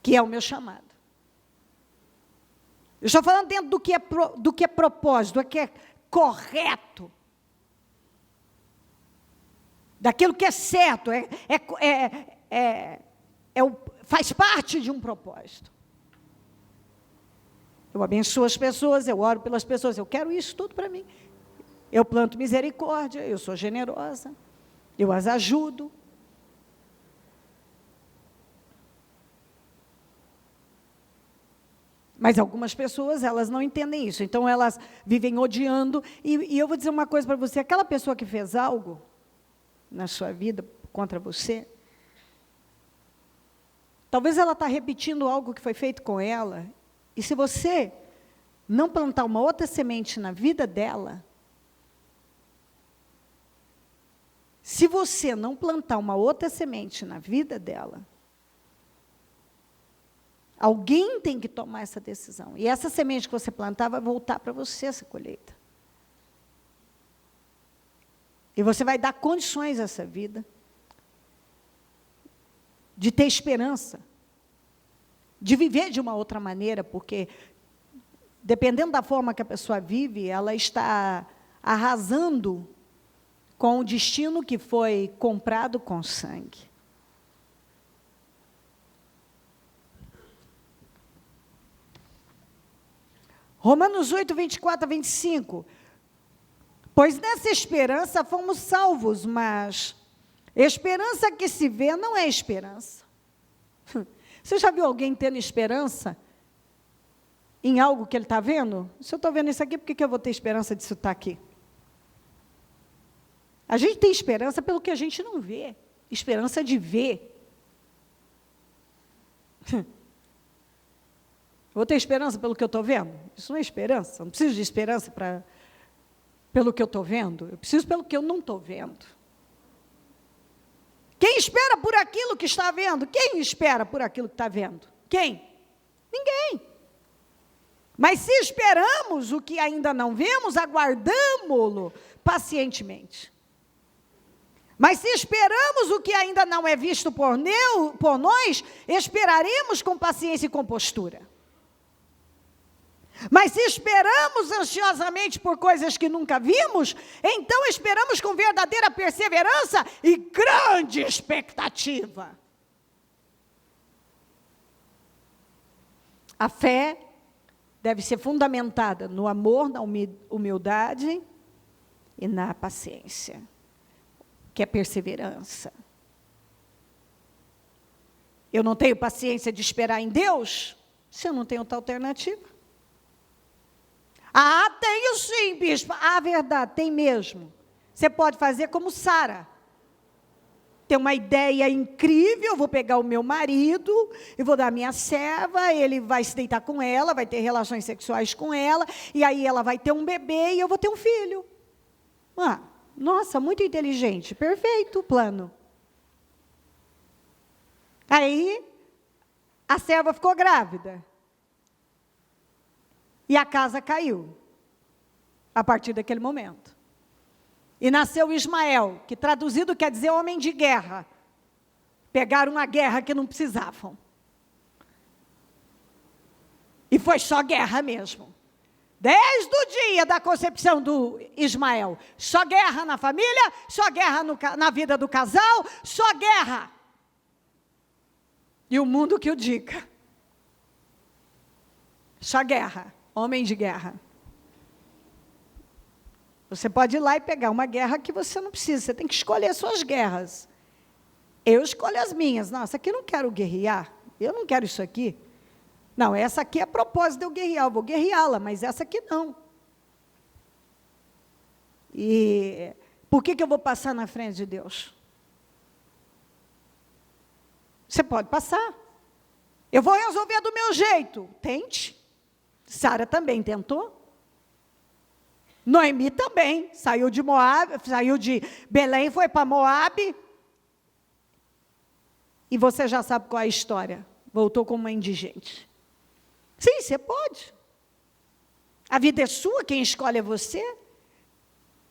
que é o meu chamado. Eu estou falando dentro do que é propósito, do que é correto. Daquilo que é certo, faz parte de um propósito. Eu abençoo as pessoas, eu oro pelas pessoas, eu quero isso tudo para mim. Eu planto misericórdia, eu sou generosa, eu as ajudo. Mas algumas pessoas, elas não entendem isso, então elas vivem odiando. E eu vou dizer uma coisa para você, aquela pessoa que fez algo na sua vida contra você, talvez ela está repetindo algo que foi feito com ela, e se você não plantar uma outra semente na vida dela, se você não plantar uma outra semente na vida dela, alguém tem que tomar essa decisão, e essa semente que você plantar vai voltar para você essa colheita. E você vai dar condições a essa vida de ter esperança, de viver de uma outra maneira, porque, dependendo da forma que a pessoa vive, ela está arrasando com o destino que foi comprado com sangue. Romanos 8, 24 a 25. Pois nessa esperança fomos salvos, mas esperança que se vê não é esperança. Você já viu alguém tendo esperança em algo que ele está vendo? Se eu estou vendo isso aqui, por que eu vou ter esperança disso estar aqui? A gente tem esperança pelo que a gente não vê. Esperança de ver. Vou ter esperança pelo que eu estou vendo? Isso não é esperança. Não preciso de esperança pelo que eu estou vendo. Eu preciso pelo que eu não estou vendo. Quem espera por aquilo que está vendo? Quem espera por aquilo que está vendo? Quem? Ninguém. Mas se esperamos o que ainda não vemos, aguardamo-lo pacientemente. Mas se esperamos o que ainda não é visto por nós, esperaremos com paciência e compostura. Mas se esperamos ansiosamente por coisas que nunca vimos, então esperamos com verdadeira perseverança e grande expectativa. A fé deve ser fundamentada no amor, na humildade e na paciência, que é perseverança. Eu não tenho paciência de esperar em Deus, se eu não tenho outra alternativa. Ah, tenho sim, bispo. Ah, verdade, tem mesmo. Você pode fazer como Sara. Tem uma ideia incrível, eu vou pegar o meu marido, e vou dar a minha serva, ele vai se deitar com ela, vai ter relações sexuais com ela, e aí ela vai ter um bebê e eu vou ter um filho. Ah, nossa, muito inteligente, perfeito o plano. Aí, a serva ficou grávida. E a casa caiu, a partir daquele momento. E nasceu Ismael, que traduzido quer dizer homem de guerra. Pegaram uma guerra que não precisavam. E foi só guerra mesmo. Desde o dia da concepção do Ismael. Só guerra na família, só guerra na vida do casal, só guerra. E o mundo que o diga. Só guerra. Homem de guerra. Você pode ir lá e pegar uma guerra que você não precisa. Você tem que escolher suas guerras. Eu escolho as minhas. Não, essa aqui eu não quero guerrear. Eu não quero isso aqui. Não, essa aqui é a propósito de eu guerrear. Eu vou guerreá-la, mas essa aqui não. E por que eu vou passar na frente de Deus? Você pode passar. Eu vou resolver do meu jeito. Tente. Sara também tentou. Noemi também. Saiu de Moabe, saiu de Belém, foi para Moabe. E você já sabe qual é a história. Voltou como uma indigente. Sim, você pode. A vida é sua, quem escolhe é você.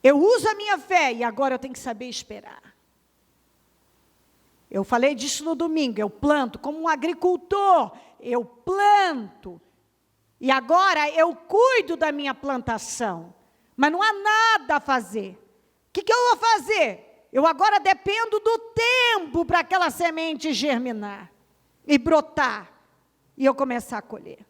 Eu uso a minha fé e agora eu tenho que saber esperar. Eu falei disso no domingo, eu planto como um agricultor, eu planto. E agora eu cuido da minha plantação, mas não há nada a fazer. O que eu vou fazer? Eu agora dependo do tempo para aquela semente germinar e brotar, e eu começar a colher.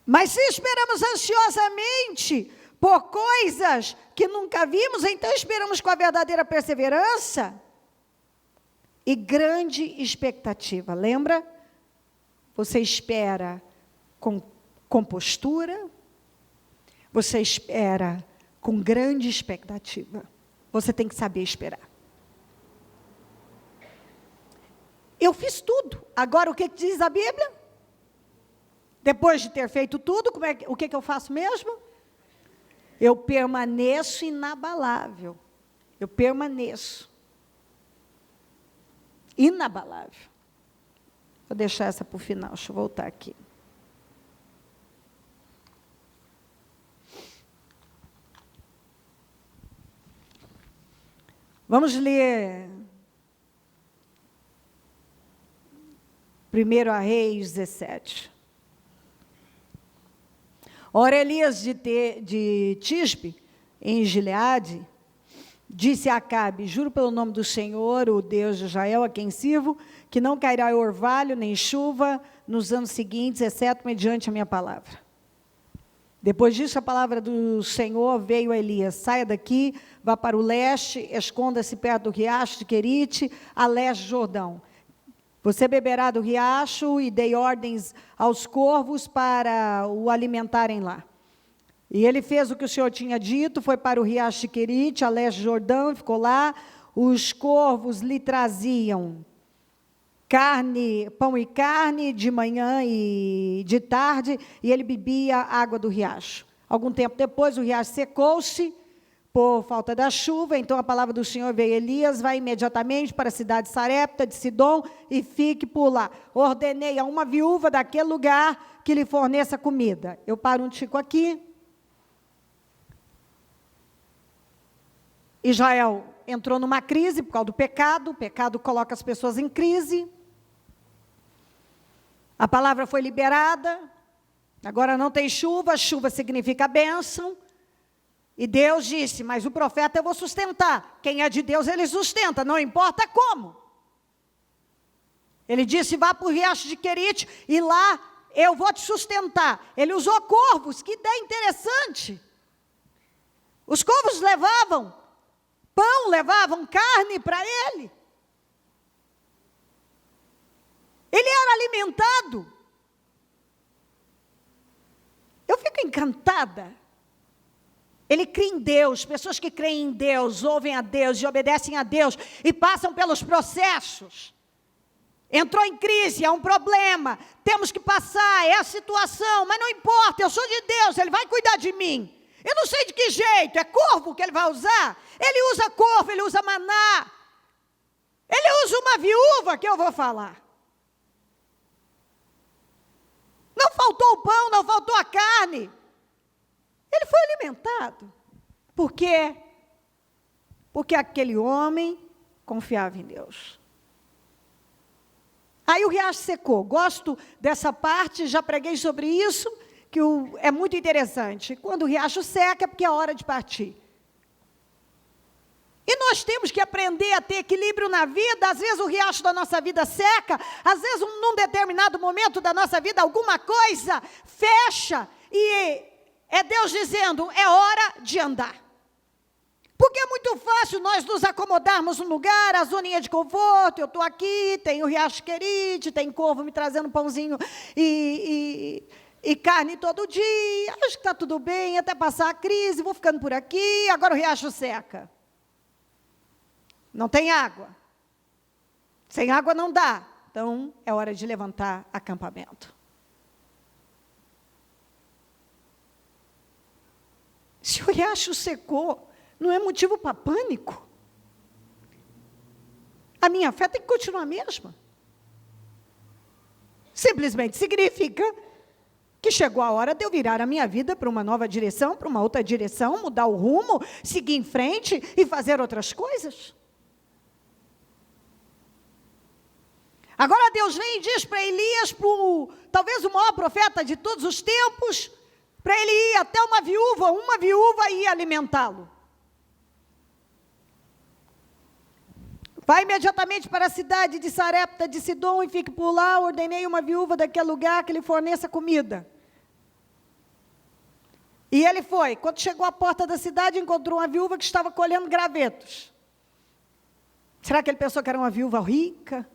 Mas se esperamos ansiosamente por coisas que nunca vimos, então esperamos com a verdadeira perseverança e grande expectativa. Lembra? Você espera com compostura, você espera com grande expectativa. Você tem que saber esperar. Eu fiz tudo. Agora, o que diz a Bíblia? Depois de ter feito tudo, o que eu faço mesmo? Eu permaneço inabalável. Eu permaneço. Inabalável. Vou deixar essa para o final, deixa eu voltar aqui. Vamos ler 1 Reis 17. Ora, Elias de Tisbe, em Gileade, disse a Acabe: juro pelo nome do Senhor, o Deus de Israel, a quem sirvo, que não cairá orvalho nem chuva nos anos seguintes, exceto mediante a minha palavra. Depois disso, a palavra do Senhor veio a Elias: saia daqui, vá para o leste, esconda-se perto do riacho de Querite, a leste do Jordão. Você beberá do riacho, e dei ordens aos corvos para o alimentarem lá. E ele fez o que o Senhor tinha dito, foi para o riacho de Querite, a leste do Jordão, e ficou lá. Os corvos lhe traziam pão e carne, de manhã e de tarde, e ele bebia a água do riacho. Algum tempo depois, o riacho secou-se por falta da chuva, então a palavra do Senhor veio: Elias, vai imediatamente para a cidade de Sarepta, de Sidom, e fique por lá. Ordenei a uma viúva daquele lugar que lhe forneça comida. Eu paro um tico aqui. Israel entrou numa crise por causa do pecado. O pecado coloca as pessoas em crise. A palavra foi liberada. Agora não tem chuva, chuva significa bênção. E Deus disse, mas o profeta eu vou sustentar. Quem é de Deus, ele sustenta, não importa como. Ele disse, vá para o riacho de Querite e lá eu vou te sustentar. Ele usou corvos, que ideia interessante. Os corvos levavam pão, levavam carne para ele. Ele era alimentado. Eu fico encantada. Ele crê em Deus. Pessoas que creem em Deus, ouvem a Deus e obedecem a Deus e passam pelos processos. Entrou em crise, é um problema, temos que passar, é a situação, mas não importa, eu sou de Deus, Ele vai cuidar de mim. Eu não sei de que jeito, é corvo que Ele vai usar? Ele usa corvo, Ele usa maná. Ele usa uma viúva que eu vou falar. Não faltou o pão, não faltou a carne. Ele foi alimentado. Por quê? Porque aquele homem confiava em Deus. Aí o riacho secou. Gosto dessa parte, já preguei sobre isso, que é muito interessante. Quando o riacho seca é porque é hora de partir. E nós temos que aprender a ter equilíbrio na vida. Às vezes o riacho da nossa vida seca, às vezes num determinado momento da nossa vida alguma coisa fecha e é Deus dizendo, é hora de andar. Porque é muito fácil nós nos acomodarmos no lugar, a zoninha de conforto, eu estou aqui, tem o riacho Querite, tem corvo me trazendo pãozinho e carne todo dia, acho que está tudo bem, até passar a crise, vou ficando por aqui, agora o riacho seca. Não tem água. Sem água não dá. Então, é hora de levantar acampamento. Se o riacho secou, não é motivo para pânico. A minha fé tem que continuar a mesma. Simplesmente significa que chegou a hora de eu virar a minha vida para uma nova direção, para uma outra direção, mudar o rumo, seguir em frente e fazer outras coisas. Agora Deus vem e diz para Elias, talvez o maior profeta de todos os tempos, para ele ir até uma viúva ia alimentá-lo. Vai imediatamente para a cidade de Sarepta de Sidom e fique por lá, ordenei uma viúva daquele lugar que lhe forneça comida. E ele foi, quando chegou à porta da cidade, encontrou uma viúva que estava colhendo gravetos. Será que ele pensou que era uma viúva rica?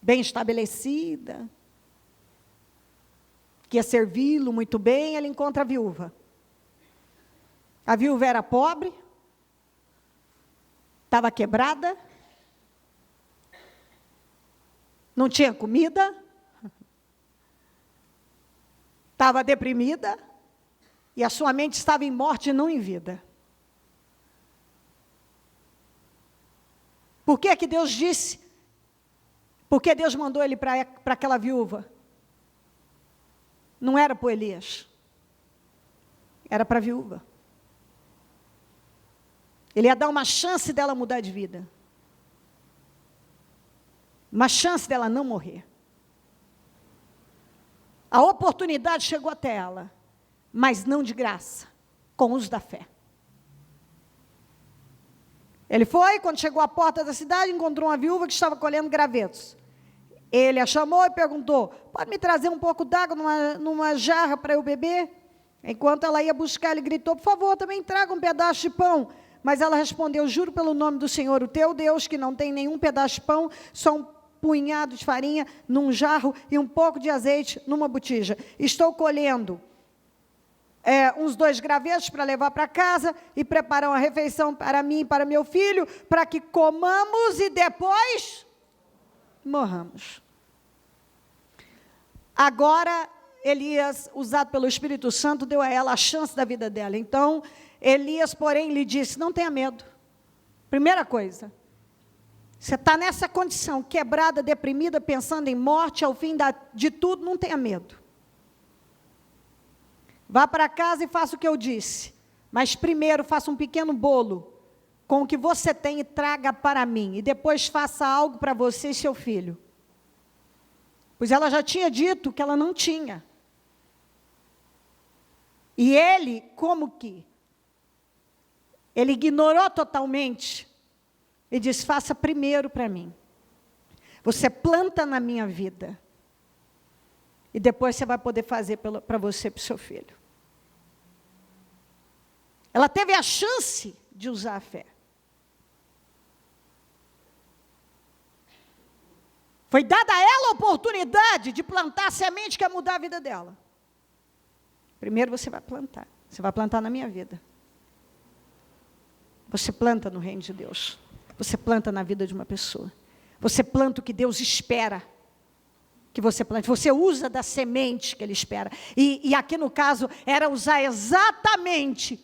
Bem estabelecida, que ia servi-lo muito bem, ele encontra a viúva. A viúva era pobre, estava quebrada, não tinha comida, estava deprimida, e a sua mente estava em morte e não em vida. Por que que Deus disse? Porque Deus mandou ele para aquela viúva. Não era para o Elias. Era para a viúva. Ele ia dar uma chance dela mudar de vida. Uma chance dela não morrer. A oportunidade chegou até ela, mas não de graça, com o uso da fé. Ele foi, quando chegou à porta da cidade, encontrou uma viúva que estava colhendo gravetos. Ele a chamou e perguntou, pode me trazer um pouco d'água numa jarra para eu beber? Enquanto ela ia buscar, ele gritou, por favor, também traga um pedaço de pão. Mas ela respondeu, juro pelo nome do Senhor, o teu Deus, que não tem nenhum pedaço de pão, só um punhado de farinha num jarro e um pouco de azeite numa botija. Estou colhendo uns 2 gravetos para levar para casa e preparar uma refeição para mim e para meu filho, para que comamos e depois morramos. Agora, Elias, usado pelo Espírito Santo, deu a ela a chance da vida dela. Então, Elias, porém, lhe disse, não tenha medo. Primeira coisa, você está nessa condição, quebrada, deprimida, pensando em morte, ao fim de tudo, não tenha medo. Vá para casa e faça o que eu disse. Mas primeiro, faça um pequeno bolo com o que você tem e traga para mim, e depois faça algo para você e seu filho. Pois ela já tinha dito que ela não tinha. E ele, como que? Ele ignorou totalmente e disse: faça primeiro para mim. Você planta na minha vida. E depois você vai poder fazer para você e para o seu filho. Ela teve a chance de usar a fé. Foi dada a ela a oportunidade de plantar a semente que ia mudar a vida dela. Primeiro você vai plantar. Você vai plantar na minha vida. Você planta no reino de Deus. Você planta na vida de uma pessoa. Você planta o que Deus espera que você plante. Você usa da semente que Ele espera. E aqui no caso, era usar exatamente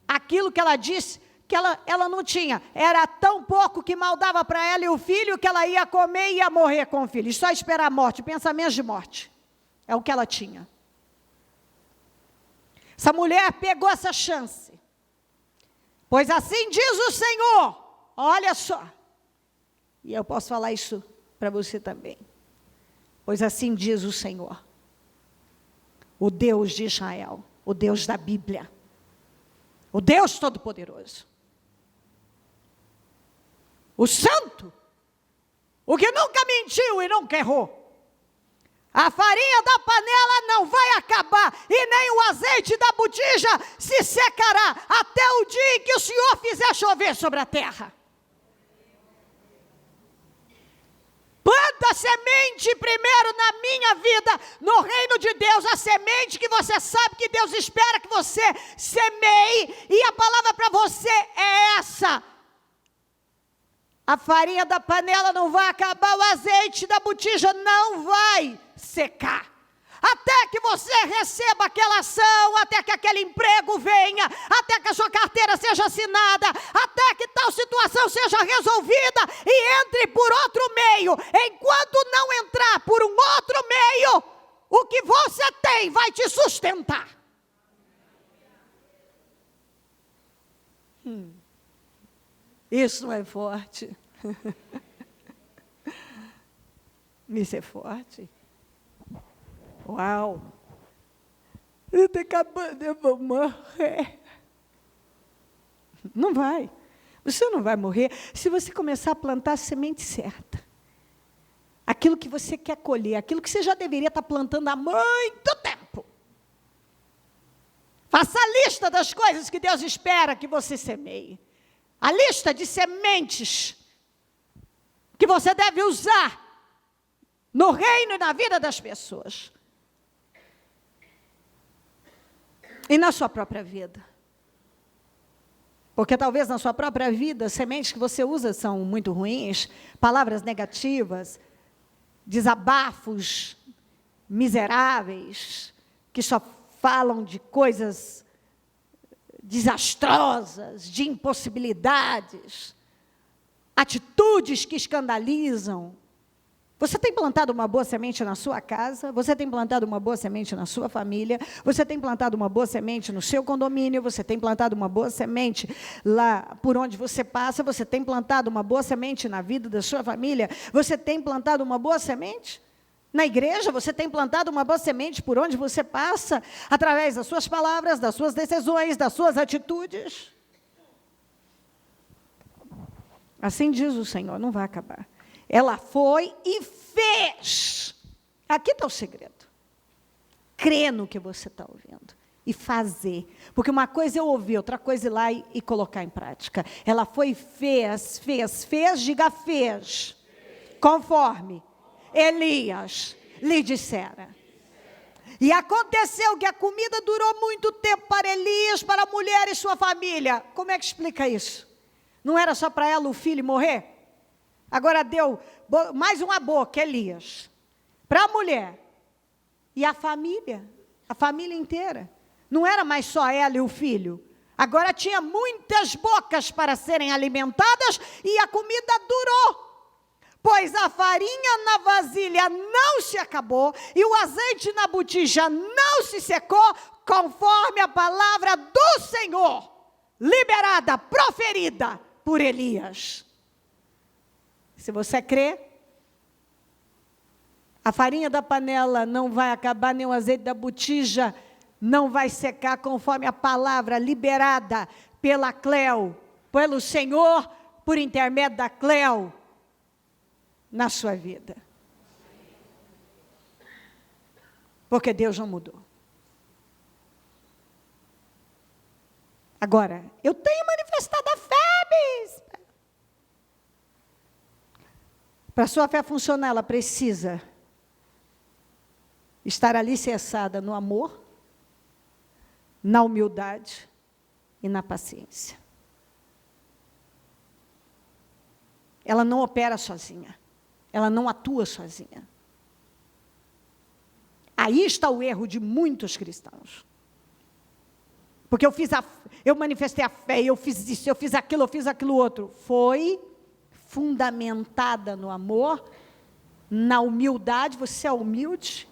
aquilo que ela disse que ela não tinha. Era tão pouco que mal dava para ela e o filho que ela ia comer e ia morrer com o filho. E só esperar a morte, pensamentos de morte. É o que ela tinha. Essa mulher pegou essa chance. Pois assim diz o Senhor. Olha só. E eu posso falar isso para você também. Pois assim diz o Senhor. O Deus de Israel. O Deus da Bíblia. O Deus Todo-Poderoso. O Santo. O que nunca mentiu e nunca errou. A farinha da panela não vai acabar, e nem o azeite da botija se secará, até o dia em que o Senhor fizer chover sobre a terra. Planta a semente primeiro na minha vida, no reino de Deus, a semente que você sabe que Deus espera que você semeie, e a palavra para você é essa. A farinha da panela não vai acabar, o azeite da botija não vai secar. Até que você receba aquela ação, até que aquele emprego venha, até que a sua carteira seja assinada, até que tal situação seja resolvida e entre por outro meio. Enquanto não entrar por um outro meio, o que você tem vai te sustentar. Isso é forte. Isso é forte. Uau! Eu estou acabando, eu vou morrer. Não vai. Você não vai morrer se você começar a plantar a semente certa. Aquilo que você quer colher, aquilo que você já deveria estar plantando há muito tempo. Faça a lista das coisas que Deus espera que você semeie. A lista de sementes que você deve usar no reino e na vida das pessoas. E na sua própria vida. Porque talvez na sua própria vida, sementes que você usa são muito ruins, palavras negativas, desabafos miseráveis, que só falam de coisas desastrosas, de impossibilidades, atitudes que escandalizam. Você tem plantado uma boa semente na sua casa, você tem plantado uma boa semente na sua família, você tem plantado uma boa semente no seu condomínio, você tem plantado uma boa semente lá por onde você passa, você tem plantado uma boa semente na vida da sua família, você tem plantado uma boa semente na igreja, você tem plantado uma boa semente por onde você passa, através das suas palavras, das suas decisões, das suas atitudes. Assim diz o Senhor, não vai acabar. Ela foi e fez. Aqui está o segredo. Crer no que você está ouvindo. E fazer. Porque uma coisa é ouvir, outra coisa é ir lá e colocar em prática. Ela foi e fez, diga fez. Conforme Elias lhe dissera. E aconteceu que a comida durou muito tempo para Elias, para a mulher e sua família. Como é que explica isso? Não era só para ela o filho morrer? Agora deu mais uma boca, Elias, para a mulher e a família inteira. Não era mais só ela e o filho. Agora tinha muitas bocas para serem alimentadas e a comida durou. Pois a farinha na vasilha não se acabou e o azeite na botija não se secou, conforme a palavra do Senhor, liberada, proferida por Elias. Se você crê, a farinha da panela não vai acabar, nem o azeite da botija não vai secar, conforme a palavra liberada pela Cleo, pelo Senhor, por intermédio da Cleo, na sua vida. Porque Deus não mudou. Agora, eu tenho manifestado a fé, bispa. Para a sua fé funcionar, ela precisa estar alicerçada no amor, na humildade e na paciência. Ela não opera sozinha. Ela não atua sozinha. Aí está o erro de muitos cristãos. Porque eu manifestei a fé, eu fiz isso, eu fiz aquilo outro. Foi fundamentada no amor, na humildade. Você é humilde?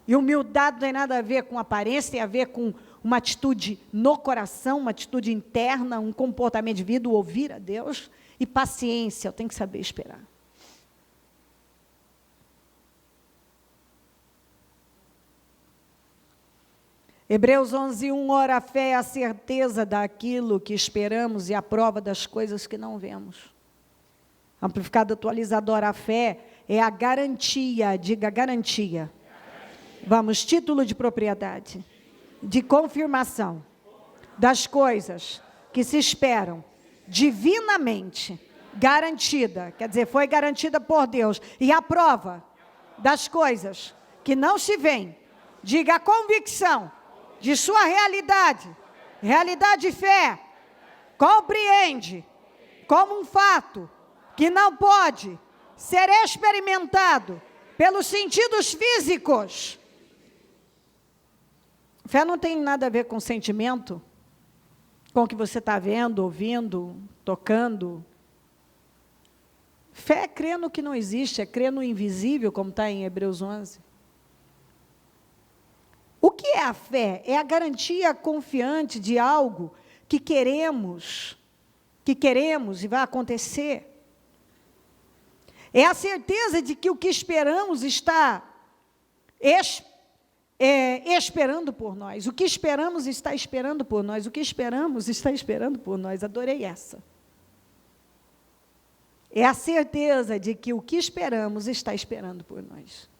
E humildade não tem nada a ver com aparência, tem a ver com uma atitude no coração, uma atitude interna, um comportamento de vida, ouvir a Deus. E paciência, eu tenho que saber esperar. Hebreus 11:1, ora, a fé é a certeza daquilo que esperamos e a prova das coisas que não vemos. Amplificado atualizador, a fé é a garantia, diga garantia. Vamos, título de propriedade, de confirmação das coisas que se esperam, divinamente garantida, quer dizer, foi garantida por Deus, e a prova das coisas que não se veem, diga a convicção de sua realidade, realidade de fé, compreende como um fato que não pode ser experimentado pelos sentidos físicos. Fé não tem nada a ver com sentimento, com o que você está vendo, ouvindo, tocando. Fé é crer no que não existe, é crer no invisível, como está em Hebreus 11. O que é a fé? É a garantia confiante de algo que queremos e vai acontecer. É a certeza de que o que esperamos está esperando por nós. O que esperamos está esperando por nós. O que esperamos está esperando por nós. Adorei essa. É a certeza de que o que esperamos está esperando por nós.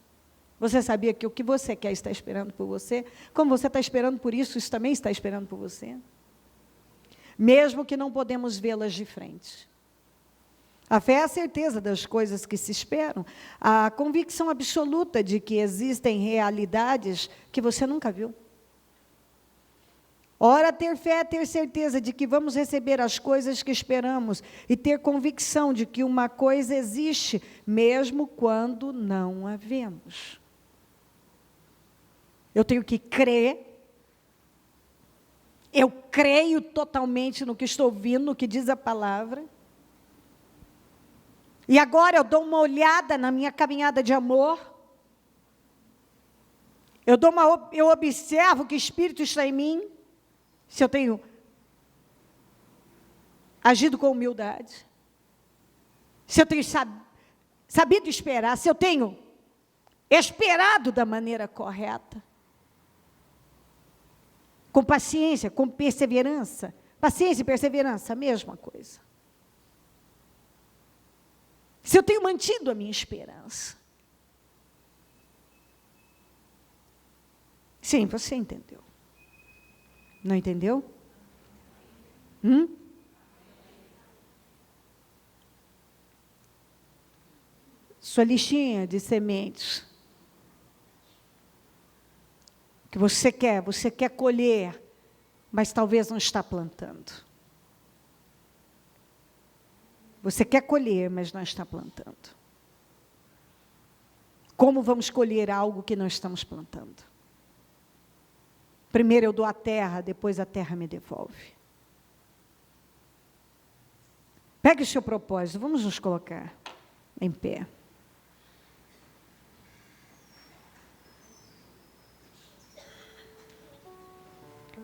Você sabia que o que você quer está esperando por você? Como você está esperando por isso, isso também está esperando por você? Mesmo que não podemos vê-las de frente. A fé é a certeza das coisas que se esperam, a convicção absoluta de que existem realidades que você nunca viu. Ora, ter fé é ter certeza de que vamos receber as coisas que esperamos e ter convicção de que uma coisa existe, mesmo quando não a vemos. Eu tenho que crer. Eu creio totalmente no que estou ouvindo, no que diz a palavra. E agora eu dou uma olhada na minha caminhada de amor. Eu observo que espírito está em mim. Se eu tenho agido com humildade. Se eu tenho sabido esperar. Se eu tenho esperado da maneira correta. Com paciência, com perseverança. Paciência e perseverança, a mesma coisa. Se eu tenho mantido a minha esperança. Sim, você entendeu. Não entendeu? Sua listinha de sementes. Que você quer colher, mas talvez não está plantando. Você quer colher, mas não está plantando. Como vamos colher algo que não estamos plantando? Primeiro eu dou a terra, depois a terra me devolve. Pegue o seu propósito, vamos nos colocar em pé.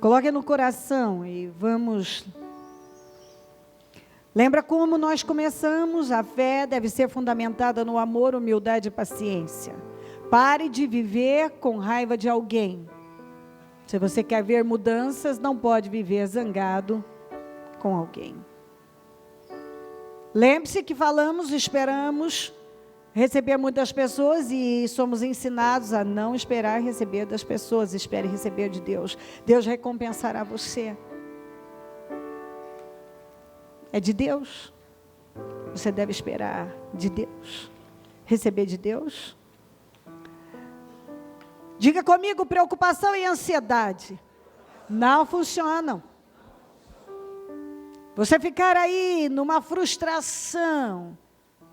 Coloque no coração e vamos Lembra como nós começamos? A fé deve ser fundamentada no amor, humildade e paciência. Pare de viver com raiva de alguém. Se você quer ver mudanças, não pode viver zangado com alguém. Lembre-se que falamos, esperamos receber muitas pessoas e somos ensinados a não esperar receber das pessoas, espere receber de Deus. Deus recompensará você. É de Deus. Você deve esperar de Deus. Receber de Deus. Diga comigo, preocupação e ansiedade não funcionam. Você ficar aí numa frustração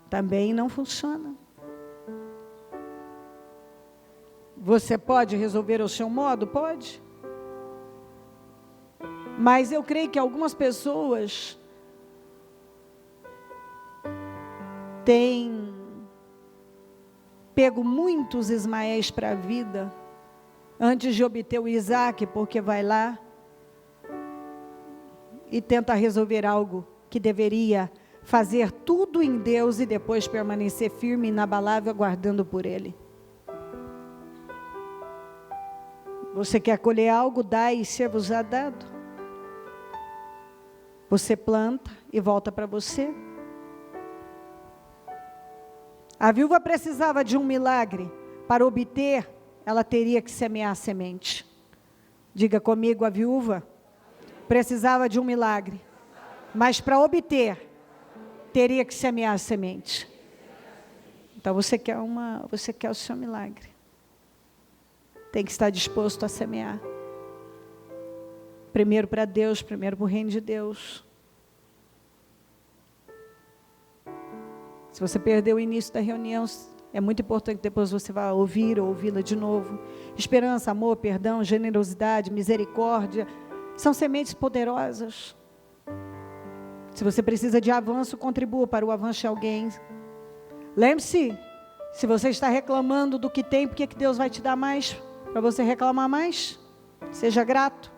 também não funciona. Você pode resolver o seu modo? Pode. Mas eu creio que algumas pessoas têm pego muitos Ismaéis para a vida, antes de obter o Isaac, porque vai lá e tenta resolver algo que deveria fazer tudo em Deus e depois permanecer firme e inabalável, aguardando por Ele. Você quer colher algo, dá e ser-vos-á dado. Você planta e volta para você. A viúva precisava de um milagre. Para obter, ela teria que semear a semente. Diga comigo, a viúva precisava de um milagre. Mas para obter, teria que semear a semente. Então você quer o seu milagre. Tem que estar disposto a semear. Primeiro para Deus, primeiro para o reino de Deus. Se você perdeu o início da reunião, é muito importante que depois você vá ouvir ou ouvi-la de novo. Esperança, amor, perdão, generosidade, misericórdia, são sementes poderosas. Se você precisa de avanço, contribua para o avanço de alguém. Lembre-se, se você está reclamando do que tem, por que Deus vai te dar mais? Para você reclamar mais? Seja grato.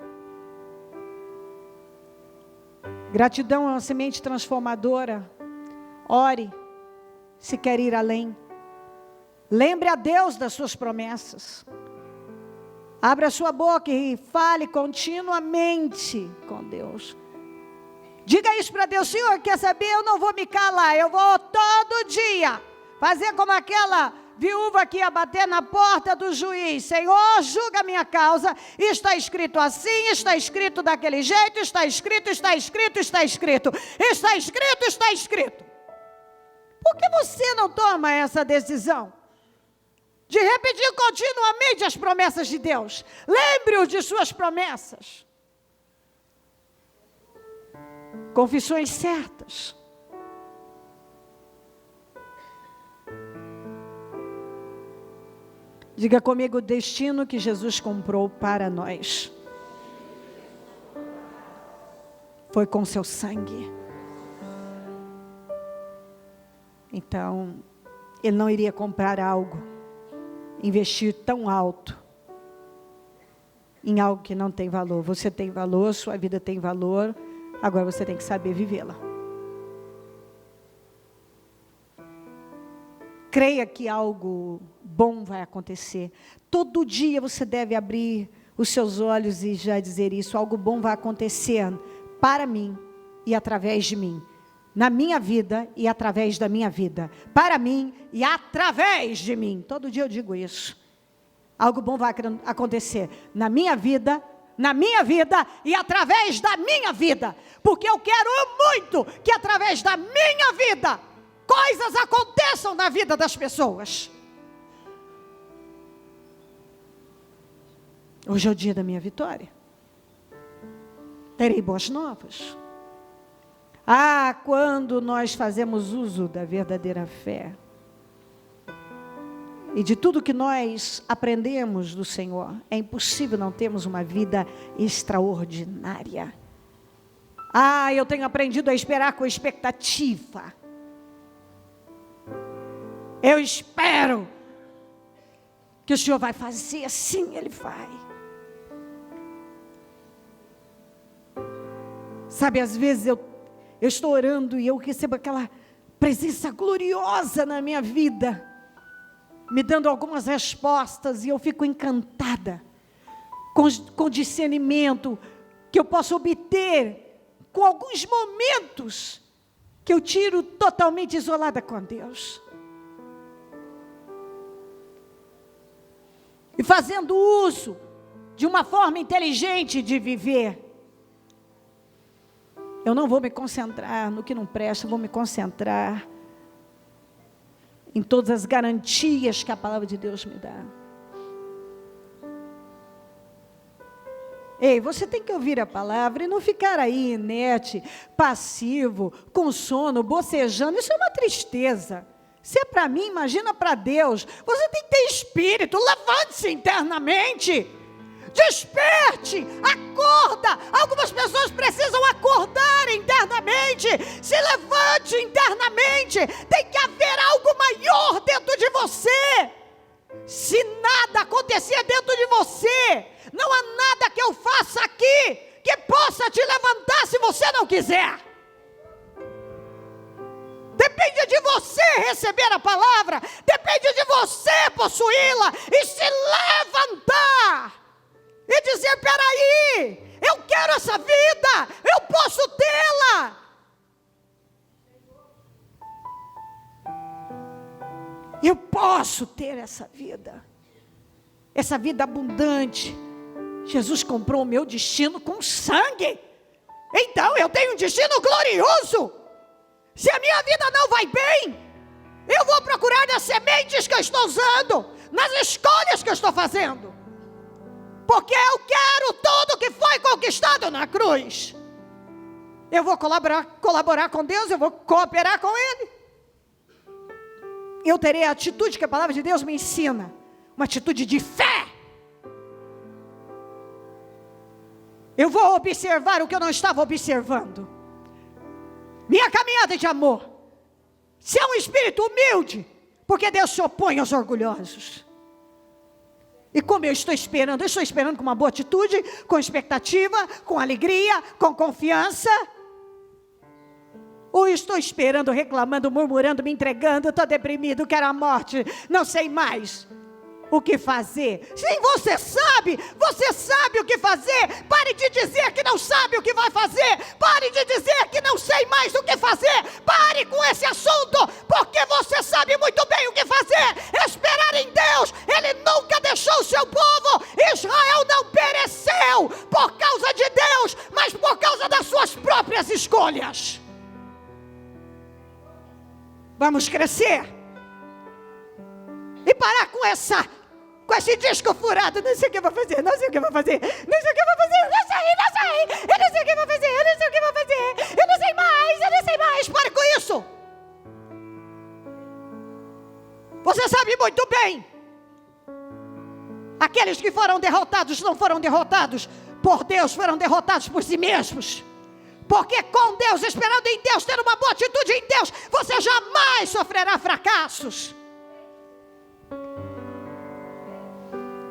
Gratidão é uma semente transformadora. Ore. Se quer ir além, lembre a Deus das suas promessas. Abra a sua boca e fale continuamente com Deus. Diga isso para Deus: Senhor, quer saber? Eu não vou me calar, eu vou todo dia fazer como aquela viúva que ia bater na porta do juiz. Senhor, julga a minha causa. Está escrito assim, está escrito daquele jeito, está escrito, está escrito, está escrito, está escrito, está escrito. Por que você não toma essa decisão de repetir continuamente as promessas de Deus? Lembre-o de suas promessas. Confissões certas. Diga comigo: o destino que Jesus comprou para nós foi com seu sangue. Então, Ele não iria comprar algo, investir tão alto em algo que não tem valor. Você tem valor, sua vida tem valor, agora você tem que saber vivê-la. Creia que algo bom vai acontecer. Todo dia você deve abrir os seus olhos e já dizer isso: algo bom vai acontecer para mim e através de mim. Na minha vida e através da minha vida. Para mim e através de mim. Todo dia eu digo isso. Algo bom vai acontecer na minha vida e através da minha vida. Porque eu quero muito que através da minha vida, coisas aconteçam na vida das pessoas. Hoje é o dia da minha vitória. Terei boas novas. Quando nós fazemos uso da verdadeira fé e de tudo que nós aprendemos do Senhor, é impossível não termos uma vida extraordinária. Eu tenho aprendido a esperar com expectativa. Eu espero que o Senhor vai fazer, sim, Ele vai. Sabe, às vezes eu estou orando e eu recebo aquela presença gloriosa na minha vida, me dando algumas respostas, e eu fico encantada com discernimento que eu posso obter com alguns momentos que eu tiro totalmente isolada com Deus. E fazendo uso de uma forma inteligente de viver. Eu não vou me concentrar no que não presta, eu vou me concentrar em todas as garantias que a palavra de Deus me dá. Ei, você tem que ouvir a palavra e não ficar aí inerte, passivo, com sono, bocejando. Isso é uma tristeza. Se é para mim, imagina para Deus. Você tem que ter espírito, levante-se internamente. Desperte, acorda. Algumas pessoas precisam acordar internamente. Se levante internamente. Tem que haver algo maior dentro de você. Se nada acontecer dentro de você, não há nada que eu faça aqui que possa te levantar se você não quiser. Depende de você receber a palavra, depende de você possuí-la e se levantar e dizer: peraí, eu quero essa vida, eu posso tê-la. Eu posso ter essa vida abundante. Jesus comprou o meu destino com sangue, então eu tenho um destino glorioso. Se a minha vida não vai bem, eu vou procurar nas sementes que eu estou usando, nas escolhas que eu estou fazendo, porque eu quero tudo que foi conquistado na cruz. Eu vou colaborar com Deus, eu vou cooperar com Ele. Eu terei a atitude que a palavra de Deus me ensina, uma atitude de fé. Eu vou observar o que eu não estava observando. Minha caminhada de amor, se é um espírito humilde, porque Deus se opõe aos orgulhosos. E como eu estou esperando com uma boa atitude, com expectativa, com alegria, com confiança. Ou estou esperando, reclamando, murmurando, me entregando, estou deprimido, quero a morte, não sei mais o que fazer. Sim, você sabe o que fazer. Pare de dizer que não sabe o que vai fazer. Pare de dizer que não sei mais o que fazer. Pare com esse assunto, porque você sabe muito bem o que fazer. Esperar em Deus. Ele nunca deixou o seu povo. Israel não pereceu por causa de Deus, mas por causa das suas próprias escolhas. Vamos crescer e parar com esse disco furado. Não sei o que eu vou fazer, não sei o que eu vou fazer, não sei o que eu vou fazer, eu não sei, eu não sei o que eu vou fazer, eu não sei o que eu vou fazer, eu não sei mais, pare com isso. Você sabe muito bem, aqueles que foram derrotados não foram derrotados por Deus, foram derrotados por si mesmos. Porque com Deus, esperando em Deus, tendo uma boa atitude em Deus, você jamais sofrerá fracassos.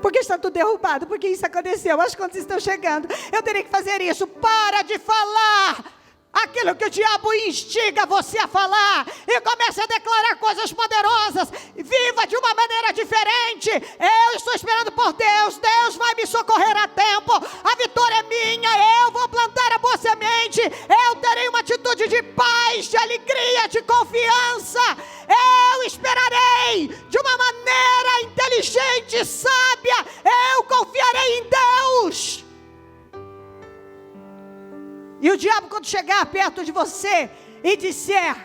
Porque está tudo derrubado, porque isso aconteceu, as contas estão chegando, eu terei que fazer isso. Para de falar aquilo que o diabo instiga você a falar, e comece a declarar coisas poderosas. Viva de uma maneira diferente. Eu estou esperando por Deus, Deus vai me socorrer a tempo, a vitória é minha, eu vou plantar a boa semente, eu terei uma atitude de paz, de alegria, de confiança. Eu esperarei de uma maneira inteligente, sábia, eu confiarei em Deus. E o diabo, quando chegar perto de você e disser: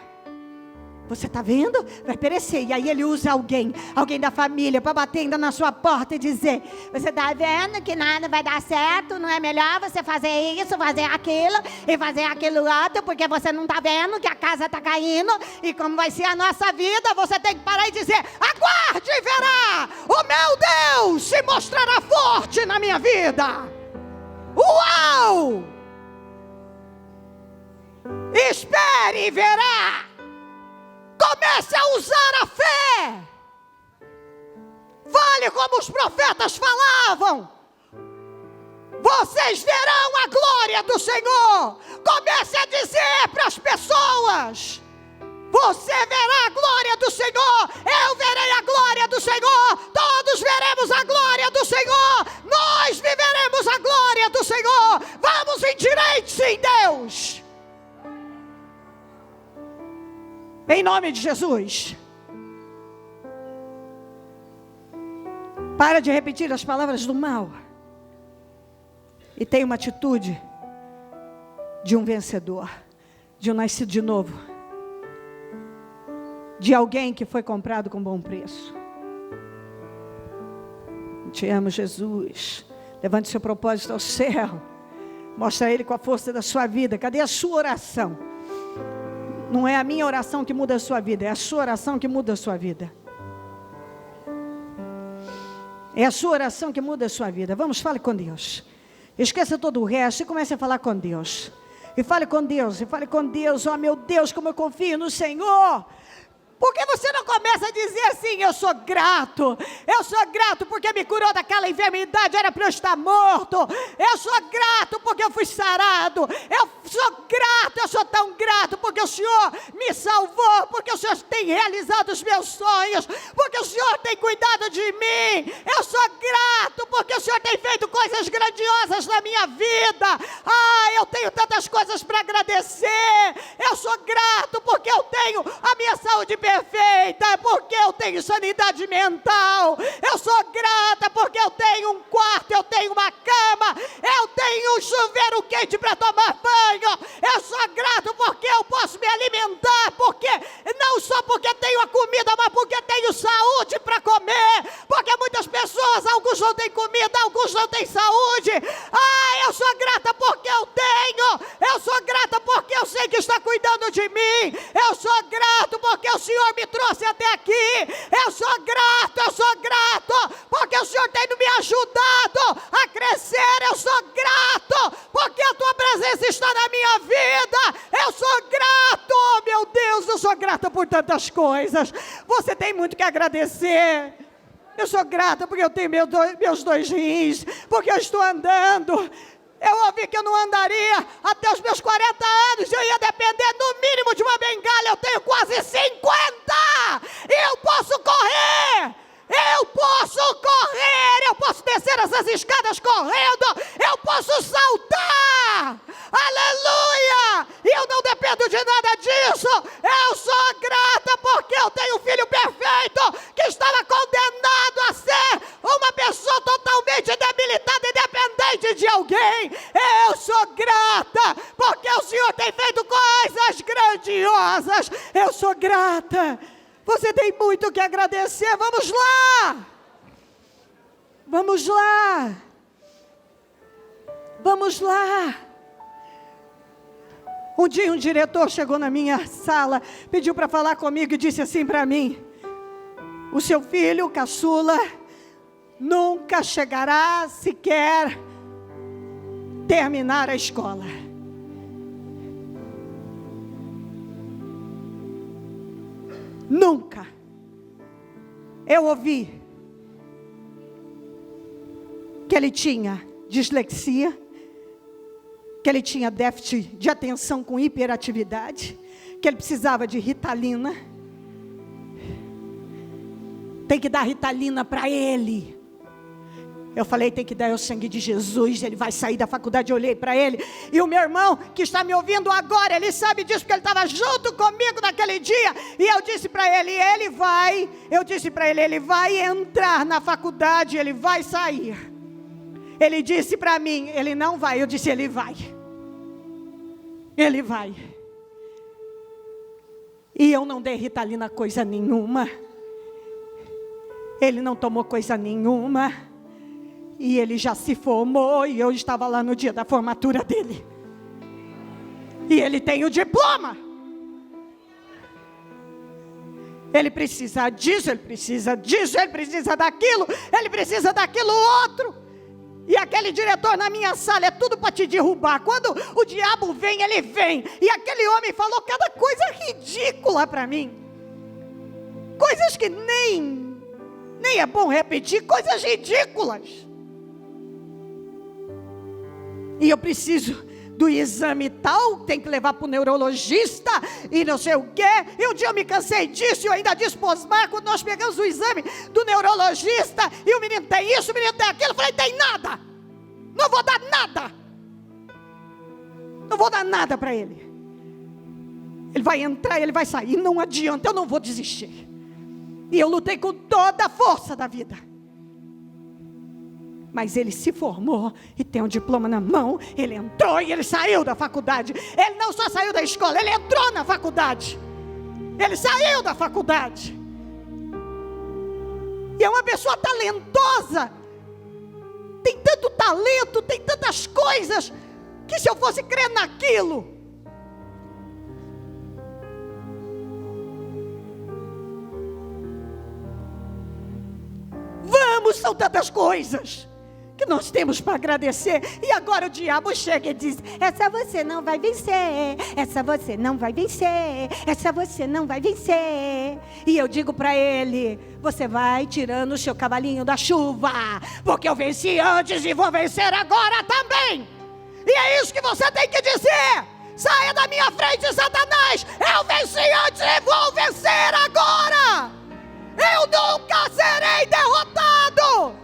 você está vendo? Vai perecer. E aí ele usa alguém da família, para bater ainda na sua porta e dizer: você está vendo que nada vai dar certo? Não é melhor você fazer isso, fazer aquilo e fazer aquilo outro, porque você não está vendo que a casa está caindo e como vai ser a nossa vida? Você tem que parar e dizer: aguarde e verá, o meu Deus se mostrará forte na minha vida. Uau! Espere e verá. Comece a usar a fé. Fale como os profetas falavam. Vocês verão a glória do Senhor. Comece a dizer para as pessoas: você verá a glória do Senhor, eu verei a glória do Senhor, todos veremos a glória do Senhor, nós viveremos a glória do Senhor. Vamos endireitem-se em Deus, em nome de Jesus. Para de repetir as palavras do mal e tenha uma atitude de um vencedor, de um nascido de novo, de alguém que foi comprado com bom preço. Te amo, Jesus. Levante seu propósito ao céu. Mostra a Ele com a força da sua vida. Cadê a sua oração? Não é a minha oração que muda a sua vida, é a sua oração que muda a sua vida. É a sua oração que muda a sua vida. Vamos, fale com Deus. Esqueça todo o resto e comece a falar com Deus. E fale com Deus, e fale com Deus. Oh, meu Deus, como eu confio no Senhor. Por que você não começa a dizer assim: eu sou grato porque me curou daquela enfermidade, era para eu estar morto. Eu sou grato porque eu fui sarado. Eu sou tão grato porque o Senhor me salvou, porque o Senhor tem realizado os meus sonhos, porque o Senhor tem cuidado de mim. Eu sou grato porque o Senhor tem feito coisas grandiosas na minha vida. Eu tenho tantas coisas para agradecer. Eu sou grato porque eu tenho a minha saúde perfeita, porque eu tenho sanidade mental. Eu sou grata porque eu tenho um quarto, eu tenho uma cama, eu tenho um chuveiro quente para tomar banho. Eu sou grato porque eu posso me alimentar, porque não só porque tenho a comida, mas porque tenho saúde para comer. Porque muitas pessoas, alguns não têm comida, alguns não têm saúde. Eu sou grata porque eu tenho. Eu sou grata porque eu sei que está cuidando de mim. Eu sou grato porque o Senhor me trouxe até aqui. Eu sou grato porque o Senhor tem me ajudado a crescer. Eu sou grato porque a tua presença está na minha vida. Eu sou grato, oh, meu Deus, eu sou grata por tantas coisas. Você tem muito que agradecer. Eu sou grata porque eu tenho meus 2 rins, porque eu estou andando. Eu ouvi que eu não andaria até os meus 40 anos, eu ia depender no mínimo de uma bengala. Eu tenho quase 50, eu posso correr, eu posso descer essas escadas correndo, eu posso saltar, aleluia, e eu não dependo de nada disso. Eu sou grata porque eu tenho um filho perfeito, que estava condenado a ser uma pessoa totalmente debilitada e dependente de alguém. Eu sou grata porque o Senhor tem feito coisas grandiosas. Eu sou grata. Você tem muito que agradecer. Vamos lá. Vamos lá. Vamos lá. Um dia um diretor chegou na minha sala, pediu para falar comigo e disse assim para mim: o seu filho, caçula, nunca chegará sequer terminar a escola. Nunca. Eu ouvi que ele tinha dislexia, que ele tinha déficit de atenção com hiperatividade, que ele precisava de Ritalina. Tem que dar Ritalina para ele. Eu falei: tem que dar o sangue de Jesus, ele vai sair da faculdade. Eu olhei para ele, e o meu irmão que está me ouvindo agora, ele sabe disso porque ele estava junto comigo naquele dia. E eu disse para ele, ele vai entrar na faculdade, ele vai sair. Ele disse para mim, ele não vai. Eu disse, ele vai. Ele vai. E eu não dei Ritalina coisa nenhuma. Ele não tomou coisa nenhuma. E ele já se formou, e eu estava lá no dia da formatura dele. E ele tem o diploma. Ele precisa disso, ele precisa disso, ele precisa daquilo, ele precisa daquilo outro. E aquele diretor na minha sala, é tudo para te derrubar. Quando o diabo vem, ele vem. E aquele homem falou cada coisa ridícula para mim. Coisas que nem é bom repetir, coisas ridículas. e eu preciso do exame tal, tem que levar para o neurologista, e não sei o quê. E um dia eu me cansei disso, e eu ainda disse para o Osmar, quando nós pegamos o exame do neurologista, e o menino tem isso, o menino tem aquilo, eu falei, tem nada, não vou dar nada, não vou dar nada para ele. Ele vai entrar, ele vai sair, não adianta, eu não vou desistir. E eu lutei com toda a força da vida. Mas ele se formou e tem um diploma na mão. Ele entrou e ele saiu da faculdade. Ele não só saiu da escola, ele entrou na faculdade. Ele saiu da faculdade. E é uma pessoa talentosa. Tem tanto talento, tem tantas coisas, que se eu fosse crer naquilo, são tantas coisas que nós temos para agradecer. E agora o diabo chega e diz: essa você não vai vencer, essa você não vai vencer, essa você não vai vencer. E eu digo para ele: você vai tirando o seu cavalinho da chuva, porque eu venci antes e vou vencer agora também. E é isso que você tem que dizer: saia da minha frente, Satanás, eu venci antes e vou vencer agora. Eu nunca serei derrotado.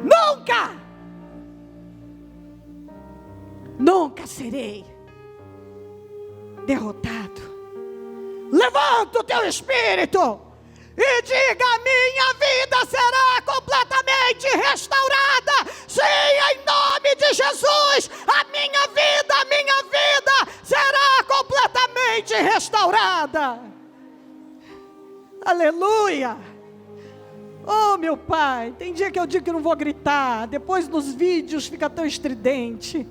Nunca. Nunca serei derrotado. Levanta o teu espírito e diga: minha vida será completamente restaurada. Sim, em nome de Jesus, a minha vida será completamente restaurada. Aleluia. Oh, meu Pai, tem dia que eu digo que não vou gritar, depois nos vídeos fica tão estridente,